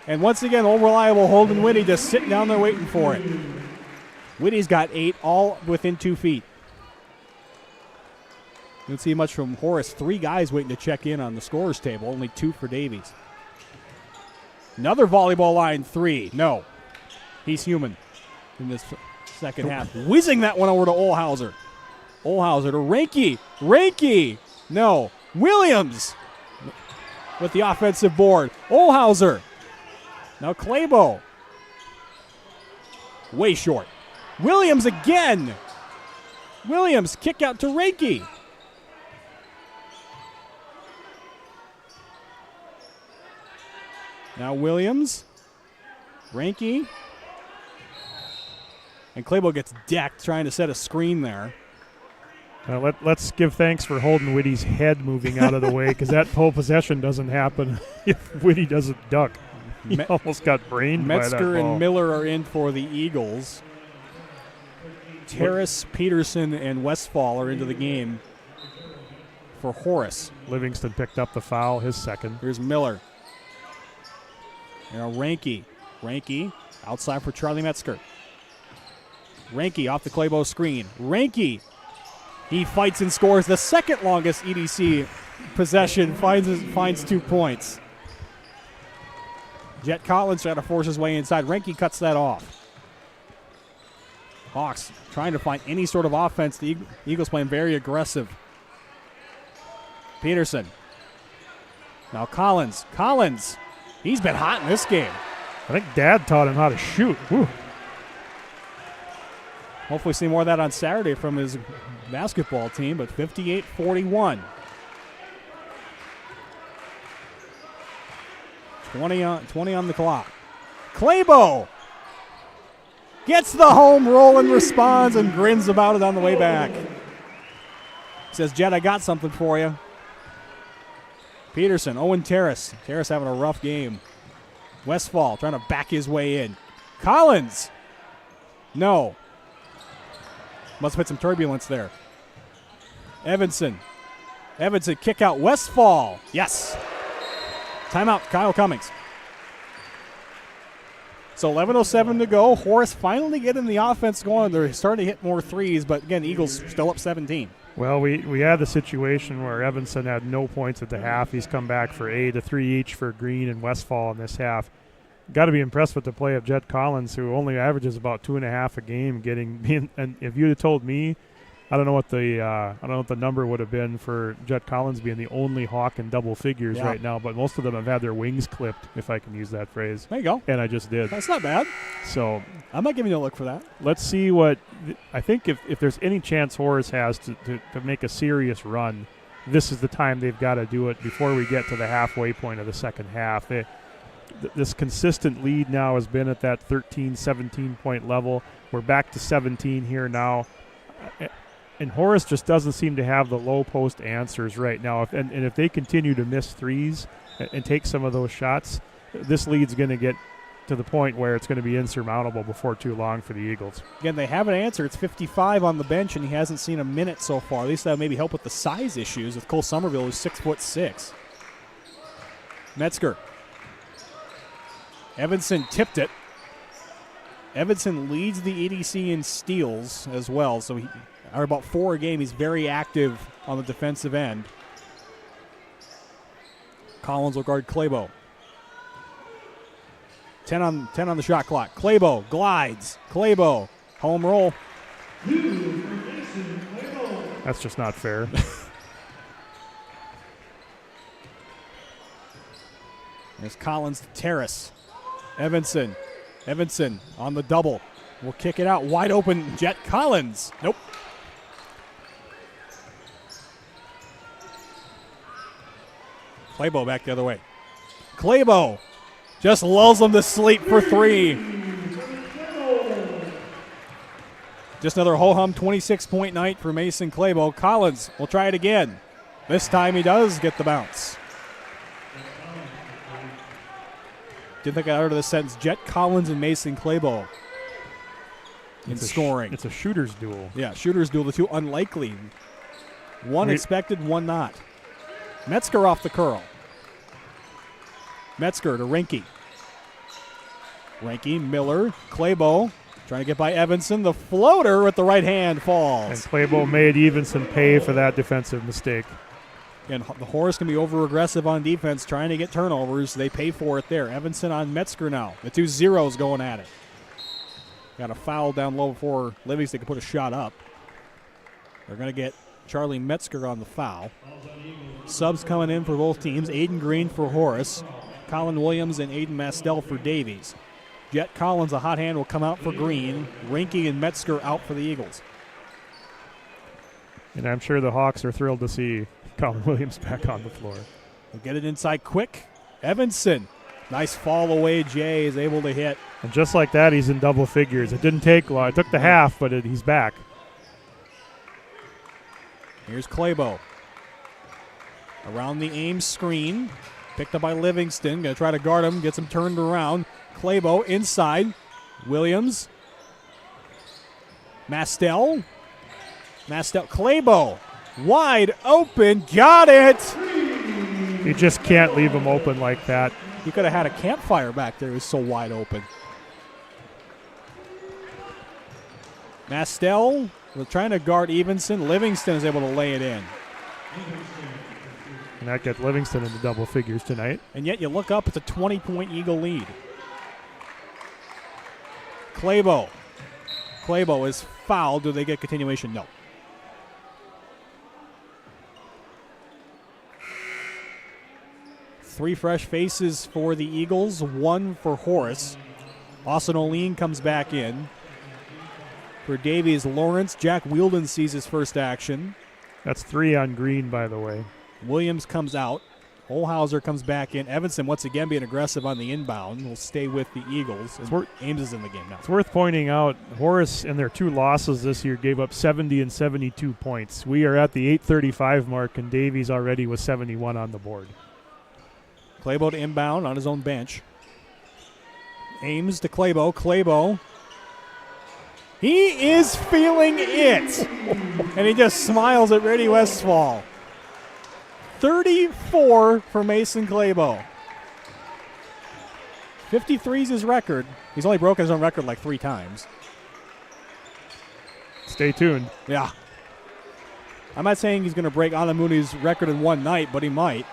And once again, old reliable Holden Whitty just sitting down there waiting for it. Whitty's got 8, all within 2 feet. Didn't see much from Horace. 3 guys waiting to check in on the scorer's table. Only 2 for Davies. Another volleyball line 3. No. He's human in this second half. Whizzing that one over to Olhauser. Olhauser to Reinke. No. Williams with the offensive board. Olhauser. Now Claybo. Way short. Williams again. Kick out to Reinke. Now Williams. Reinke. And Claybo gets decked trying to set a screen there. Let's give thanks for holding Whitty's head moving out of the way, because that whole possession doesn't happen if Whitty doesn't duck. He almost got brained by that Metzger ball. and Miller are in for the Eagles. Terrace, Peterson, and Westfall are into the game for Horace. Livingston picked up the foul, his second. Here's Miller. Now Reinke outside for Charlie Metzger. Reinke off the Claybo screen. Reinke, he fights and scores the second longest EDC possession, finds 2 points. Jet Collins trying to force his way inside. Reinke cuts that off. Hawks trying to find any sort of offense. The Eagles playing very aggressive. Peterson. Now Collins. He's been hot in this game. I think Dad taught him how to shoot. Whew. Hopefully see more of that on Saturday from his basketball team, but 58-41. 20 on the clock. Claybo gets the home roll and responds and grins about it on the way back. Says, Jed, I got something for you. Peterson, Owen Terrace. Terrace having a rough game. Westfall trying to back his way in. Collins. No. Must have hit some turbulence there. Evanson. Evanson kick out. Westfall. Yes. Timeout, Kyle Cummings. So 11:07 to go. Horace finally getting the offense going. They're starting to hit more threes, but again, Eagles still up 17. Well, we had the situation where Evanson had no points at the half. He's come back for 8, a 3 each for Green and Westfall in this half. Got to be impressed with the play of Jet Collins, who only averages about 2.5 a game. And if you'd have told me, I don't know what the number would have been for Jet Collins being the only Hawk in double figures right now. But most of them have had their wings clipped, if I can use that phrase. There you go. And I just did. That's not bad. So I'm not giving you a look for that. Let's see what I think. If there's any chance Horace has to make a serious run, this is the time they've got to do it before we get to the halfway point of the second half. This consistent lead now has been at that 13, 17-point level. We're back to 17 here now. And Horace just doesn't seem to have the low post answers right now. And if they continue to miss threes and take some of those shots, this lead's going to get to the point where it's going to be insurmountable before too long for the Eagles. Again, they have an answer. It's 55 on the bench, and he hasn't seen a minute so far. At least that would maybe help with the size issues with Cole Somerville, who's 6'6". Metzger. Evanson tipped it. Evanson leads the EDC in steals as well, so about 4 a game. He's very active on the defensive end. Collins will guard Claybo. 10 on the shot clock. Claybo glides. Claybo, home roll. That's just not fair. There's Collins to Terrace. Evanson on the double. Will kick it out. Wide open, Jet Collins. Nope. Claybo back the other way. Claybo just lulls them to sleep for 3. Just another ho-hum 26-point night for Mason Claybo. Collins will try it again. This time he does get the bounce. Didn't think I uttered the sentence. Jet Collins and Mason Claybo in scoring. It's a shooter's duel. Yeah, shooter's duel. The two unlikely. One expected, one not. Metzger off the curl. Metzger to Rinke. Rinke, Miller, Claybo trying to get by Evanson. The floater with the right hand falls. And Claybo made Evanson pay for that defensive mistake. And the Horace can be over-aggressive on defense, trying to get turnovers. They pay for it there. Evanson on Metzger now. The 2 zeros going at it. Got a foul down low before Livingston can put a shot up. They're going to get Charlie Metzger on the foul. Subs coming in for both teams. Aiden Green for Horace. Colin Williams and Aiden Mastel for Davies. Jet Collins, a hot hand, will come out for Green. Rinke and Metzger out for the Eagles. And I'm sure the Hawks are thrilled to see Colin Williams back on the floor. We'll get it inside quick. Evanson. Nice fall away. Jay is able to hit. And just like that, he's in double figures. It didn't take long. It took the half, but he's back. Here's Claybo. Around the Ames screen. Picked up by Livingston. Going to try to guard him. Gets him turned around. Claybo inside. Williams. Mastel. Claybo. Wide open. Got it. You just can't leave him open like that. You could have had a campfire back there. It was so wide open. Mastel was trying to guard Evanson. Livingston is able to lay it in. And that gets Livingston into double figures tonight. And yet you look up, it's a 20-point Eagle lead. Claybo is fouled. Do they get continuation? No. 3 fresh faces for the Eagles, 1 for Horace. Austin O'Lean comes back in. For Davies, Lawrence, Jack Wielden sees his first action. That's 3 on Green, by the way. Williams comes out. Olhauser comes back in. Evanson once again being aggressive on the inbound. Will stay with the Eagles. Ames is in the game now. It's worth pointing out, Horace in their 2 losses this year gave up 70 and 72 points. We are at the 8:35 mark, and Davies already was 71 on the board. Claybo to inbound on his own bench. Ames to Claybo. Claybo. He is feeling it. And he just smiles at Reddy Westfall. 34 for Mason Claybo. 53 is his record. He's only broken his own record like 3 times. Stay tuned. Yeah. I'm not saying he's going to break Anamuni's record in one night, but he might.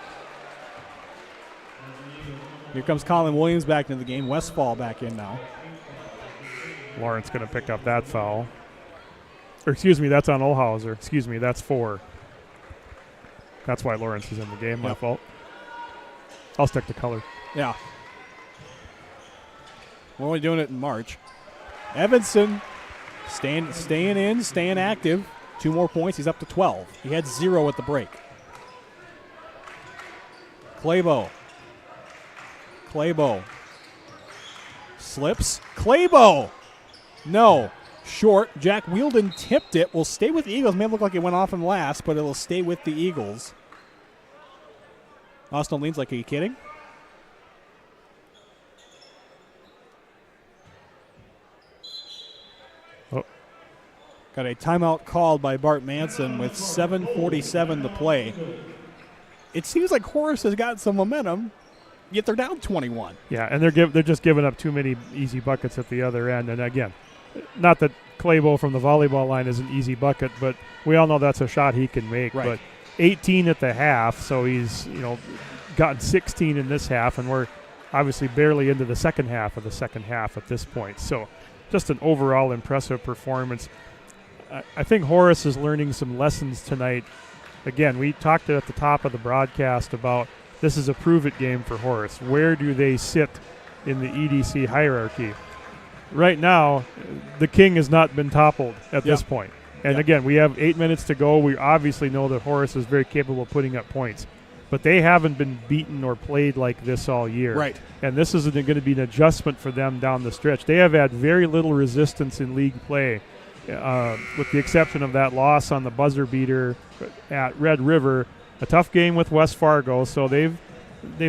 Here comes Colin Williams back into the game. Westfall back in now. Lawrence going to pick up that foul. Or excuse me, that's on Olhauser. Excuse me, that's 4. That's why Lawrence is in the game. My fault. I'll stick to color. Yeah. We're only doing it in March. Evanson staying in, staying active. 2 more points. He's up to 12. He had 0 at the break. Claybo. Slips. Claybo. No. Short. Jack Wielden tipped it. Will stay with the Eagles. May look like it went off him last, but it'll stay with the Eagles. Austin Lean's like, are you kidding? Oh. Got a timeout called by Bart Manson with 7:47 to play. It seems like Horace has got some momentum, yet they're down 21. Yeah, and they're just giving up too many easy buckets at the other end. And again, not that Claybo from the volleyball line is an easy bucket, but we all know that's a shot he can make. Right. But 18 at the half, so he's gotten 16 in this half, and we're obviously barely into the second half of the second half at this point. So just an overall impressive performance. I think Horace is learning some lessons tonight. Again, we talked at the top of the broadcast about this is a prove-it game for Horace. Where do they sit in the EDC hierarchy? Right now, the king has not been toppled at this point. And again, we have 8 minutes to go. We obviously know that Horace is very capable of putting up points. But they haven't been beaten or played like this all year. Right. And this is going to be an adjustment for them down the stretch. They have had very little resistance in league play, with the exception of that loss on the buzzer beater at Red River. A tough game with West Fargo, so they've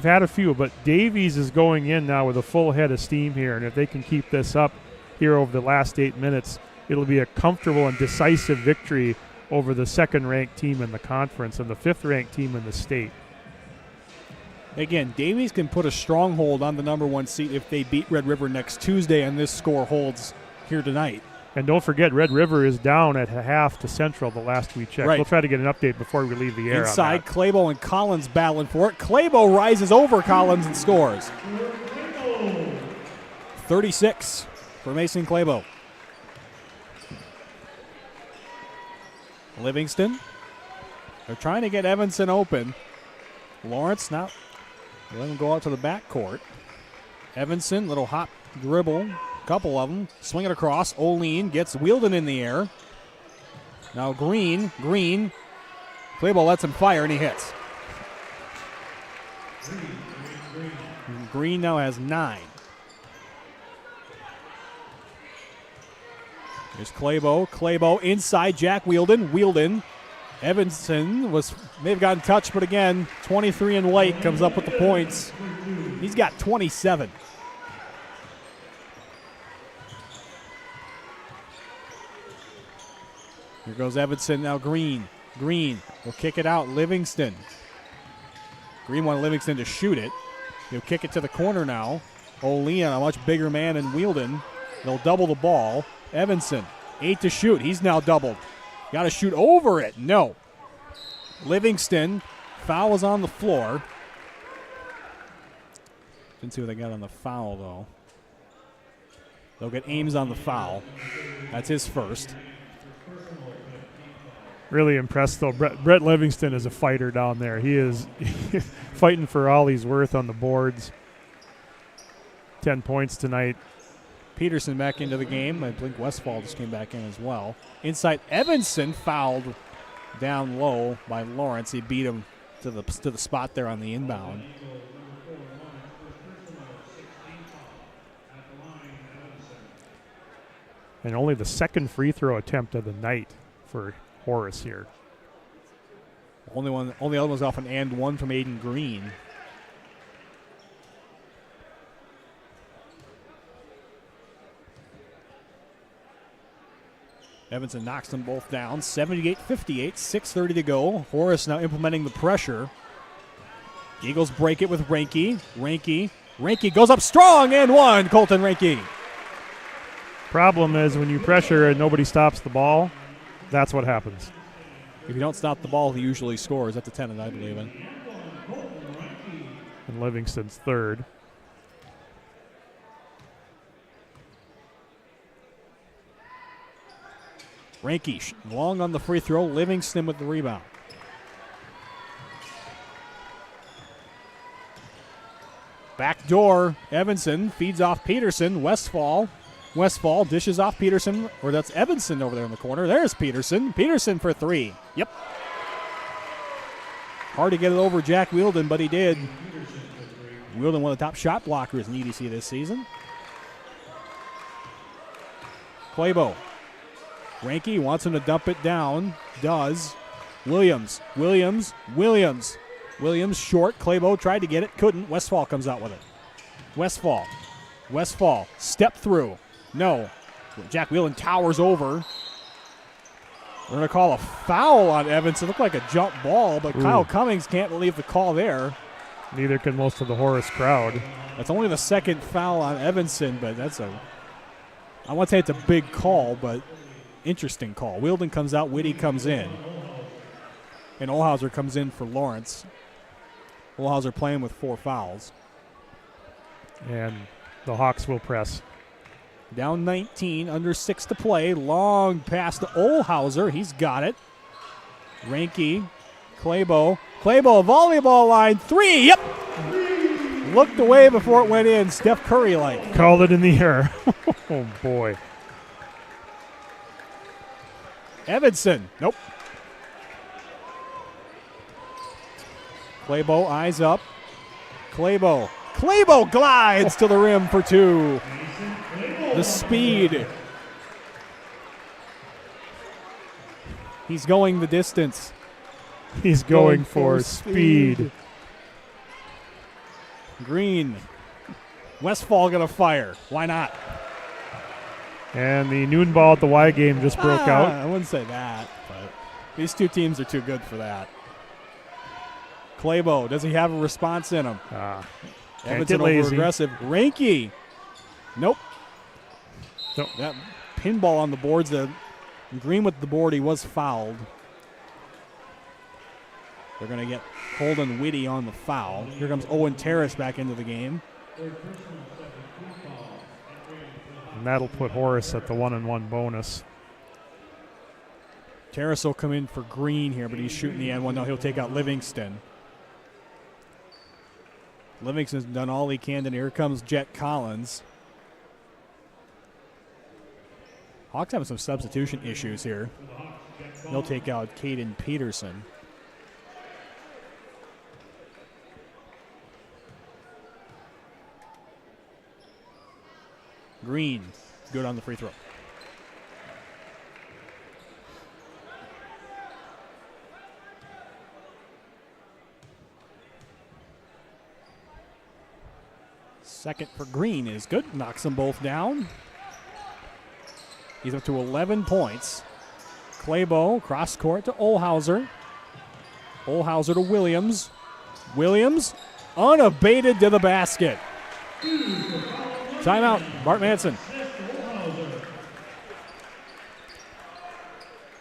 had a few. But Davies is going in now with a full head of steam here, and if they can keep this up here over the last 8 minutes, it'll be a comfortable and decisive victory over the second-ranked team in the conference and the fifth-ranked team in the state. Again, Davies can put a stronghold on the number 1 seed if they beat Red River next Tuesday and this score holds here tonight. And don't forget, Red River is down at half to Central the last we checked. Right. We'll try to get an update before we leave the air. Inside, Claybo and Collins battling for it. Claybo rises over Collins and scores. 36 for Mason Claybo. Livingston. They're trying to get Evanson open. Lawrence now let him go out to the backcourt. Evanson, little hop dribble. Couple of them. Swing it across. O'Lean gets Wielden in the air. Now Green. Claybo lets him fire, and he hits. Green now has 9. Here's Claybo inside Jack Wielden. Evanson may have gotten touched, but again, 23 and White comes up with the points. He's got 27. Here goes Evanson, now Green will kick it out. Livingston. Green wanted Livingston to shoot it. He'll kick it to the corner now. O'Lean, a much bigger man than Wielden. They'll double the ball. Evanson, 8 to shoot. He's now doubled. Got to shoot over it. No. Livingston, foul is on the floor. Didn't see what they got on the foul, though. They'll get Ames on the foul. That's his first. Really impressed, though. Brett Livingston is a fighter down there. He is fighting for all he's worth on the boards. 10 points tonight. Peterson back into the game. I think Westfall just came back in as well. Inside, Evanson fouled down low by Lawrence. He beat him to the spot there on the inbound. And only the second free throw attempt of the night for Horace here. Only other one's off an and one from Aiden Green. Evanson knocks them both down. 78-58, 6:30 to go. Horace now implementing the pressure. Eagles break it with Reinke. Reinke goes up strong and one. Colton Reinke. Problem is when you pressure and nobody stops the ball, that's what happens. If you don't stop the ball, he usually scores. That's a 10, I believe in. And Livingston's third. Reinke long on the free throw. Livingston with the rebound. Back door. Evanson feeds off Peterson. Westfall dishes off Peterson, or that's Evanson over there in the corner. There's Peterson. Peterson for three. Yep. Hard to get it over Jack Wielden, but he did. Wielden, one of the top shot blockers in EDC this season. Clabo. Reinke wants him to dump it down. Does. Williams short. Clabo tried to get it. Couldn't. Westfall comes out with it. Westfall. Step through. No. Jack Whelan towers over. We're going to call a foul on Evans. It looked like a jump ball, but Kyle Cummings can't believe the call there. Neither can most of the Horace crowd. That's only the second foul on Evanson, but I want to say it's a big call, but interesting call. Wielden comes out, Whitty comes in. And Olhauser comes in for Lawrence. Olhauser playing with 4 fouls. And the Hawks will press. Down 19, under 6 to play. Long pass to Olhauser. He's got it. Reinke, Clabo, volleyball line, 3. Yep. Looked away before it went in. Steph Curry-like. Called it in the air. Oh, boy. Evanson. Nope. Clabo, eyes up. Clabo glides to the rim for 2. The speed. He's going the distance. He's going for speed. Green. Westfall going to fire. Why not? And the noon ball at the Y game just broke out. I wouldn't say that, but these two teams are too good for that. Clabo, does he have a response in him? Evanson over aggressive. Reinke. Nope. That pinball on the boards. Green with the board. He was fouled. They're going to get Holden Whitty on the foul. Here comes Owen Terrace back into the game. And that'll put Horace at the 1-and-1 bonus. Terrace will come in for Green here, but he's shooting the end one. Now he'll take out Livingston. Livingston's done all he can, and here comes Jet Collins. Hawks having some substitution issues here. They'll take out Caden Peterson. Green, good on the free throw. Second for Green is good. Knocks them both down. He's up to 11 points. Clabo, cross court to Olhauser. Olhauser to Williams. Williams, unabated to the basket. Timeout, Bart Manson.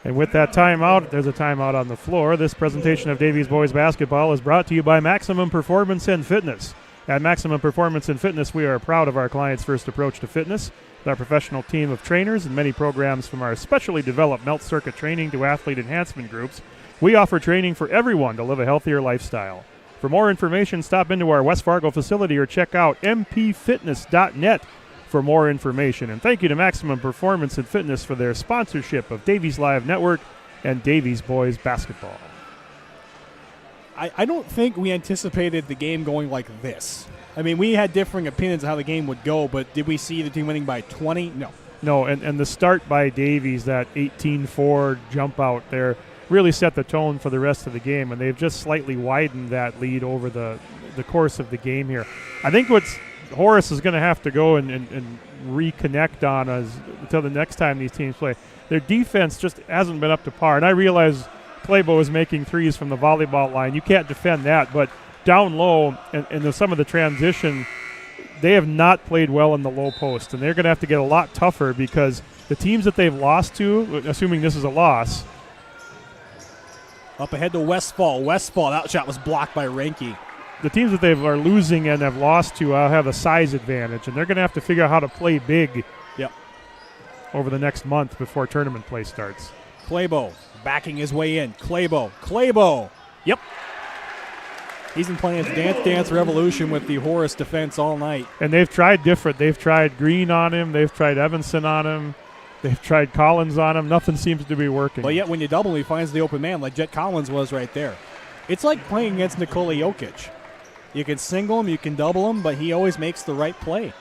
And with that timeout, there's a timeout on the floor. This presentation of Davies Boys Basketball is brought to you by Maximum Performance and Fitness. At Maximum Performance and Fitness, we are proud of our clients' first approach to fitness. With our professional team of trainers and many programs from our specially developed melt circuit training to athlete enhancement groups, we offer training for everyone to live a healthier lifestyle. For more information, stop into our West Fargo facility or check out mpfitness.net for more information. And thank you to Maximum Performance and Fitness for their sponsorship of Davies Live Network and Davies Boys Basketball. I don't think we anticipated the game going like this. I mean, we had differing opinions of how the game would go, but did we see the team winning by 20? No. No, and the start by Davies, that 18-4 jump out there, really set the tone for the rest of the game, and they've just slightly widened that lead over the course of the game here. I think what's Horace is going to have to go and reconnect on until the next time these teams play. Their defense just hasn't been up to par, and I realize Claybo is making threes from the volleyball line. You can't defend that, but down low and some of the transition, they have not played well in the low post, and they're going to have to get a lot tougher because the teams that they've lost to, assuming this is a loss. Up ahead to Westfall. Westfall, that shot was blocked by Reinke. The teams that they are losing and have lost to have a size advantage, and they're going to have to figure out how to play big over the next month before tournament play starts. Claybo backing his way in. Claybo. Yep. He's been playing his Dance Revolution with the Horace defense all night. And they've tried different. They've tried Green on him. They've tried Evanson on him. They've tried Collins on him. Nothing seems to be working. But yet when you double, he finds the open man like Jet Collins was right there. It's like playing against Nikola Jokic. You can single him, you can double him, but he always makes the right play.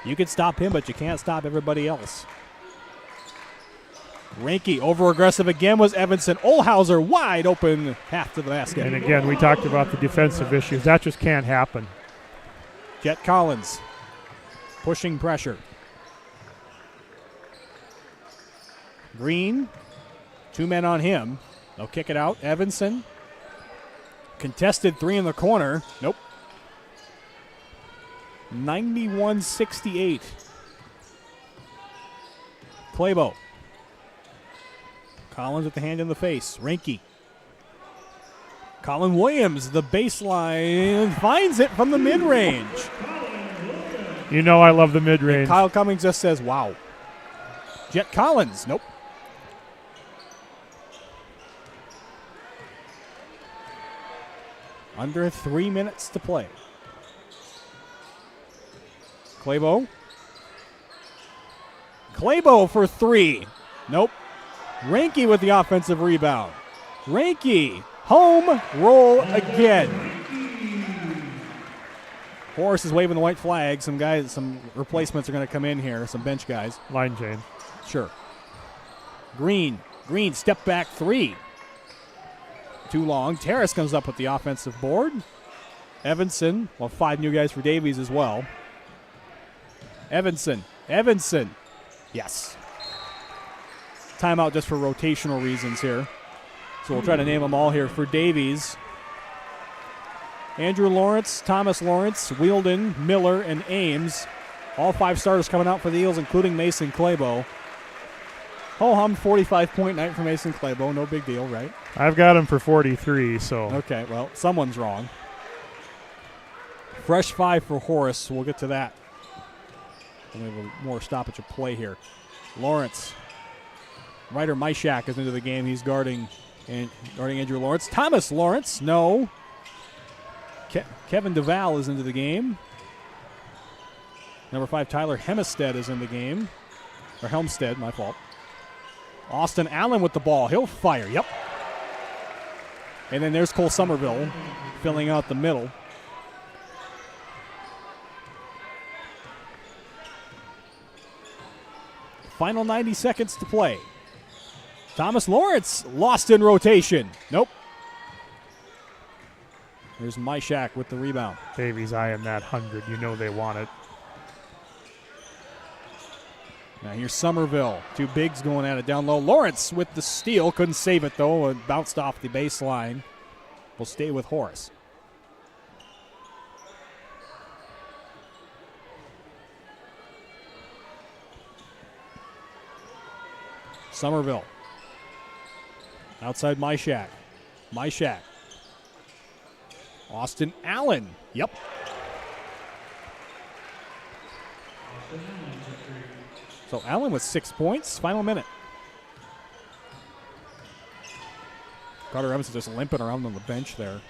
You can stop him, but you can't stop everybody else. Reinke over-aggressive again was Evanson. Olhauser wide open half to the basket. And again, we talked about the defensive issues. That just can't happen. Jet Collins pushing pressure. Green, 2 men on him. They'll kick it out. Evanson. Contested three in the corner. Nope. 91-68. Claybo. Collins with the hand in the face. Reinke. Colin Williams, the baseline, finds it from the mid-range. You know I love the mid-range. Kyle Cummings just says, wow. Jet Collins, nope. Under 3 minutes to play. Claybo for three. Nope. Reinke with the offensive rebound. Reinke, home roll again. Horace is waving the white flag. Some replacements are going to come in here, some bench guys. Line change. Sure. Green, step back three. Too long. Terrace comes up with the offensive board. Evanson, 5 new guys for Davies as well. Evanson. Yes. Timeout just for rotational reasons here. So we'll try to name them all here for Davies. Andrew Lawrence, Thomas Lawrence, Wielden, Miller, and Ames. All 5 starters coming out for the Eagles, including Mason Claybo. Ho-hum, 45-point night for Mason Claybo. No big deal, right? I've got him for 43, so. Okay, well, someone's wrong. Fresh 5 for Horace. We'll get to that. We have a more stoppage of play here. Lawrence. Ryder Myshak is into the game. He's guarding Andrew Lawrence. Thomas Lawrence, no. Kevin Duval is into the game. Number 5, Tyler Hemstead is in the game. Or Helmstead, my fault. Austin Allen with the ball. He'll fire. Yep. And then there's Cole Somerville filling out the middle. Final 90 seconds to play. Thomas Lawrence lost in rotation. Nope. There's Myshak with the rebound. Davies eyeing that 100. You know they want it. Now here's Somerville. 2 bigs going at it down low. Lawrence with the steal. Couldn't save it, though. It bounced off the baseline. Will stay with Horace. Somerville. Outside Myshak. Austin Allen. Yep. So Allen with 6 points. Final minute. Carter Evans is just limping around on the bench there.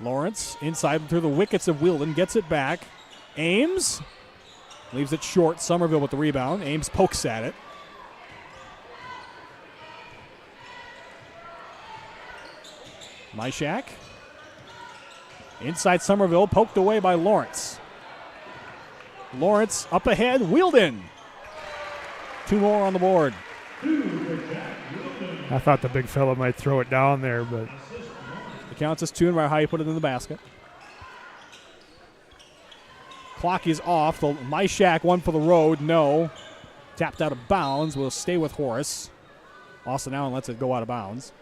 Lawrence inside through the wickets of Wheeldon. Gets it back. Ames leaves it short. Somerville with the rebound. Ames pokes at it. Myshak. Inside Somerville, poked away by Lawrence. Lawrence up ahead, Wheeldon. 2 more on the board. I thought the big fella might throw it down there, but It counts as 2 no matter how you put it in the basket. Clock is off. The Myshak one for the road, no. Tapped out of bounds, will stay with Horace. Austin Allen lets it go out of bounds.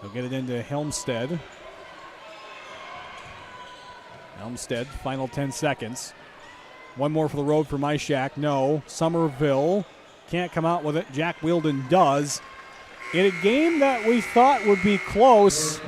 They'll get it into Helmstead. Helmstead, final 10 seconds. One more for the road for Myshak. No. Somerville can't come out with it. Jack Wheeldon does. In a game that we thought would be close,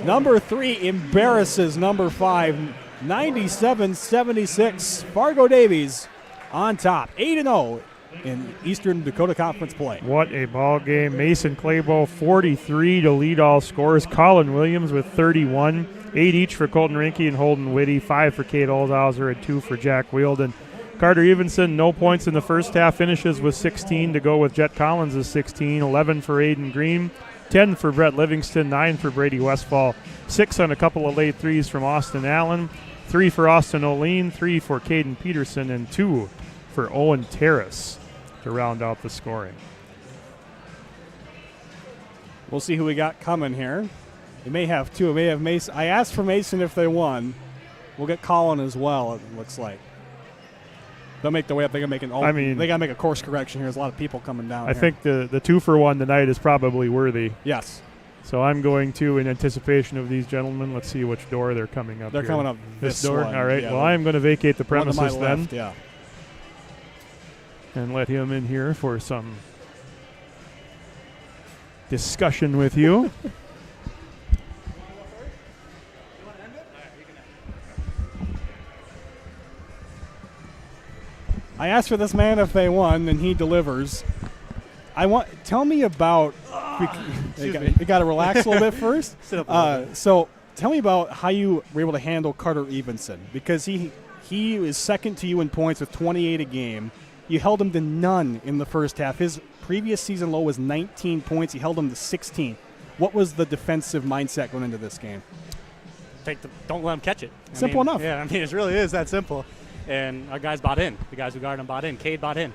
number 3 embarrasses number 5. 97-76. Fargo Davies on top. 8-0 in Eastern Dakota Conference play. what a ball game. Mason Claybo, 43 to lead all scores. Colin Williams with 31. 8 each for Colton Rinke and Holden Whitty. 5 for Kate Oldhauser and 2 for Jack Wheeldon. Carter Evenson, no points in the first half, finishes with 16 to go with Jet Collins' 16. 11 for Aiden Green. 10 for Brett Livingston. 9 for Brady Westfall. 6 on a couple of late threes from Austin Allen. 3 for Austin O'Lean. 3 for Caden Peterson. And 2 for Owen Terrace to round out the scoring. We'll see who we got coming here. We may have 2. We may have Mason. I asked for Mason if they won. We'll get Colin as well, it looks like. They'll make the way up. They got to make a course correction here. There's a lot of people coming down. I think the 2 for 1 tonight is probably worthy. Yes. So I'm going to, in anticipation of these gentlemen, let's see which door they're coming up. They're coming up this door. one. All right. Yeah, well, I'm going to vacate the premises one to my then, left, yeah, and let him in here for some discussion with you. I asked for this man if they won, and he delivers. Tell me about. You got to relax a little bit first. Sit up a little bit. So tell me about how you were able to handle Carter Evenson, because he is second to you in points with 28 a game. You held him to none in the first half. His previous season low was 19 points. You held him to 16. What was the defensive mindset going into this game? Don't let him catch it. Simple enough. Yeah, it really is that simple. And our guys bought in. The guys who guarded him bought in. Cade bought in.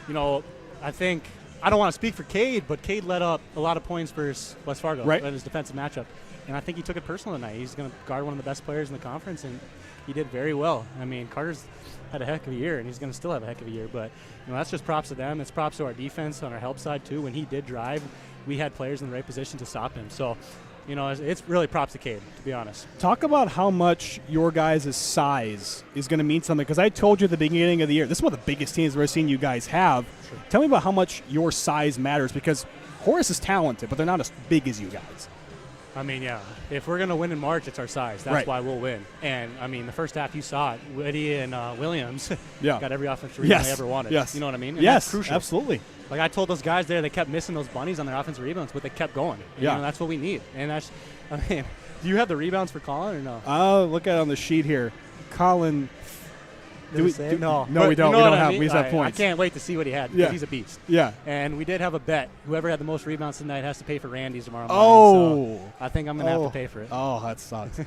I think I don't want to speak for Cade, but Cade let up a lot of points for West Fargo in his defensive matchup. And I think he took it personal tonight. He's going to guard one of the best players in the conference, and he did very well. Carter's had a heck of a year, and he's going to still have a heck of a year. But that's just props to them. It's props to our defense on our help side, too. When he did drive, we had players in the right position to stop him. So, it's really props to Cade, to be honest. Talk about how much your guys' size is going to mean something, because I told you at the beginning of the year, this is one of the biggest teams we've seen you guys have. Sure. Tell me about how much your size matters, because Horace is talented, but they're not as big as you guys. If we're going to win in March, it's our size. That's why we'll win. And, the first half you saw it. Whitty and Williams got every offensive rebound they ever wanted. Yes. You know what I mean? And yes, that's crucial. Absolutely. Like I told those guys there, they kept missing those bunnies on their offensive rebounds, but they kept going. And, that's what we need. And do you have the rebounds for Colin or no? Look at it on the sheet here. Colin. No, we don't. We don't have. We just have points. I can't wait to see what he had, because he's a beast. Yeah. And we did have a bet. Whoever had the most rebounds tonight has to pay for Randy's tomorrow morning. Oh. So I think I'm going to have to pay for it. Oh, that sucks.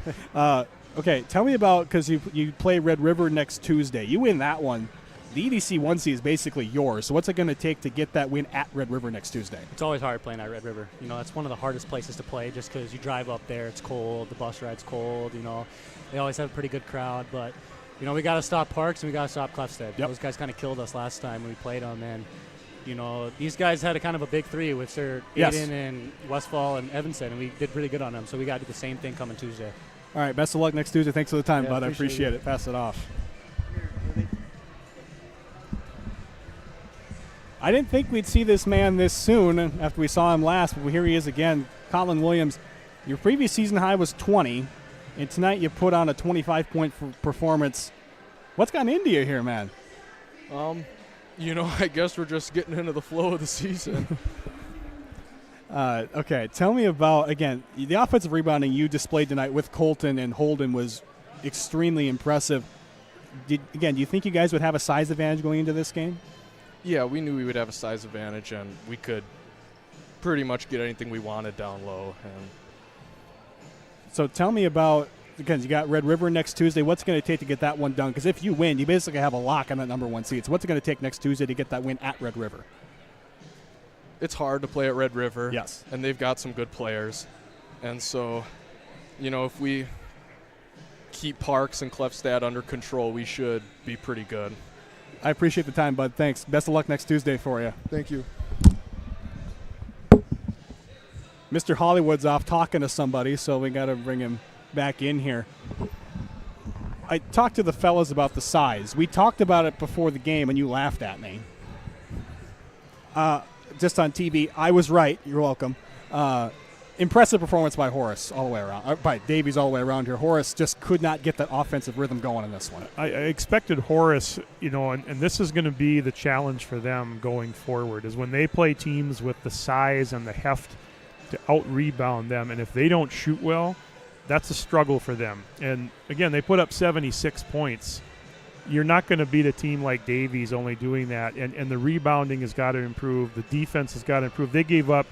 Okay, tell me about, because you play Red River next Tuesday. You win that one. The EDC 1C is basically yours. So what's it going to take to get that win at Red River next Tuesday? It's always hard playing at Red River. That's one of the hardest places to play, just because you drive up there, it's cold, the bus ride's cold. They always have a pretty good crowd, but we got to stop Parks and we got to stop Clefstead. Yep. Those guys kind of killed us last time when we played them, and these guys had a kind of a big three with Sir Aiden and Westfall and Evanson, and we did pretty good on them. So we got to do the same thing coming Tuesday. All right, best of luck next Tuesday. Thanks for the time, bud. I appreciate it. Pass it off. I didn't think we'd see this man this soon after we saw him last, but here he is again. Colin Williams, your previous season high was 20. And tonight you put on a 25-point performance. What's gotten into you here, man? I guess we're just getting into the flow of the season. Okay, tell me about, again, the offensive rebounding you displayed tonight with Colton and Holden was extremely impressive. Do you think you guys would have a size advantage going into this game? Yeah, we knew we would have a size advantage, and we could pretty much get anything we wanted down low. And so tell me about, again, you got Red River next Tuesday. What's it going to take to get that one done? Because if you win, you basically have a lock on that number 1 seed. So what's it going to take next Tuesday to get that win at Red River? it's hard to play at Red River. Yes. And they've got some good players. And so, if we keep Parks and Klefstad under control, we should be pretty good. I appreciate the time, bud. Thanks. Best of luck next Tuesday for you. Thank you. Mr. Hollywood's off talking to somebody, so we got to bring him back in here. I talked to the fellas about the size. We talked about it before the game, and you laughed at me. Just on TV, I was right. You're welcome. Impressive performance by Horace all the way around. By Davies all the way around here. Horace just could not get that offensive rhythm going in this one. I expected Horace, and this is going to be the challenge for them going forward, is when they play teams with the size and the heft to out-rebound them, and if they don't shoot well, that's a struggle for them. And, again, they put up 76 points. You're not going to beat a team like Davies only doing that, and the rebounding has got to improve. The defense has got to improve. They gave up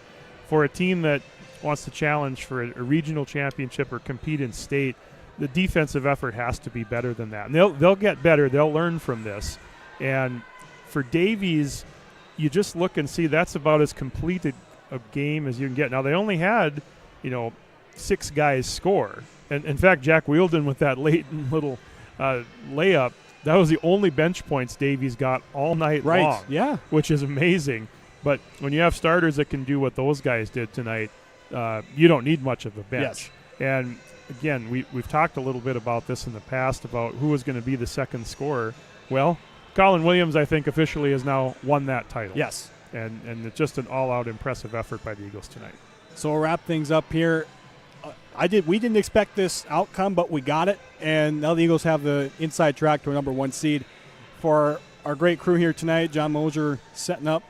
for a team that wants to challenge for a regional championship or compete in state. The defensive effort has to be better than that. And they'll get better. They'll learn from this. And for Davies, you just look and see that's about as complete a game as you can get. Now, they only had, 6 guys score. And, in fact, Jack Wielden with that late little layup, that was the only bench points Davies got all night long. Yeah. Which is amazing. But when you have starters that can do what those guys did tonight, you don't need much of a bench. Yes. And, again, we've talked a little bit about this in the past about who was going to be the second scorer. Well, Colin Williams, I think, officially has now won that title. Yes. And it's just an all-out impressive effort by the Eagles tonight. So we'll wrap things up here. We didn't expect this outcome, but we got it. And now the Eagles have the inside track to a number 1 seed. For our great crew here tonight, John Moser setting up.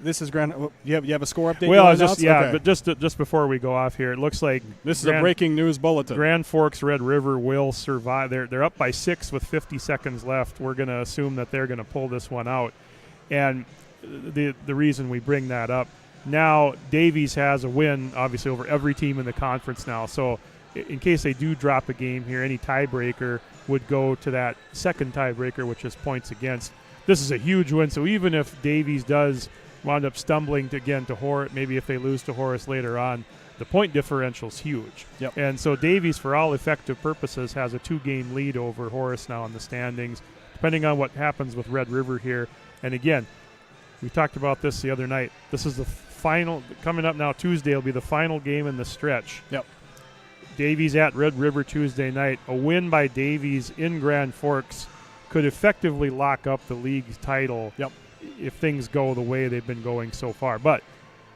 This is Grand. You have a score update? Well, okay. But just before we go off here, it looks like this is a breaking news bulletin. Grand Forks Red River will survive. They're up by 6 with 50 seconds left. We're going to assume that they're going to pull this one out. And the reason we bring that up, now Davies has a win, obviously, over every team in the conference now. So in case they do drop a game here, any tiebreaker would go to that second tiebreaker, which is points against. This is a huge win. So even if Davies does wound up stumbling to Horace, maybe if they lose to Horace later on, the point differential is huge. Yep. And so Davies, for all effective purposes, has a 2-game lead over Horace now in the standings, depending on what happens with Red River here. And again, we talked about this the other night. This is the final, coming up now Tuesday will be the final game in the stretch. Yep. Davies at Red River Tuesday night. A win by Davies in Grand Forks could effectively lock up the league's title. Yep. If things go the way they've been going so far. But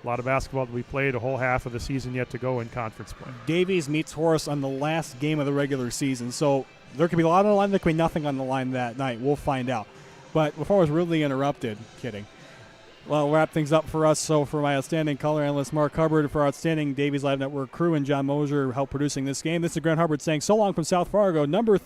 a lot of basketball that we played, a whole half of the season yet to go in conference play. Davies meets Horace on the last game of the regular season, so there could be a lot on the line. There could be nothing on the line that night. We'll find out. But before I was rudely interrupted, kidding. Well, we'll wrap things up for us. So for my outstanding color analyst, Mark Hubbard, for our outstanding Davies Live Network crew and John Moser, help producing this game, this is Grant Hubbard saying so long from South Fargo, number 3.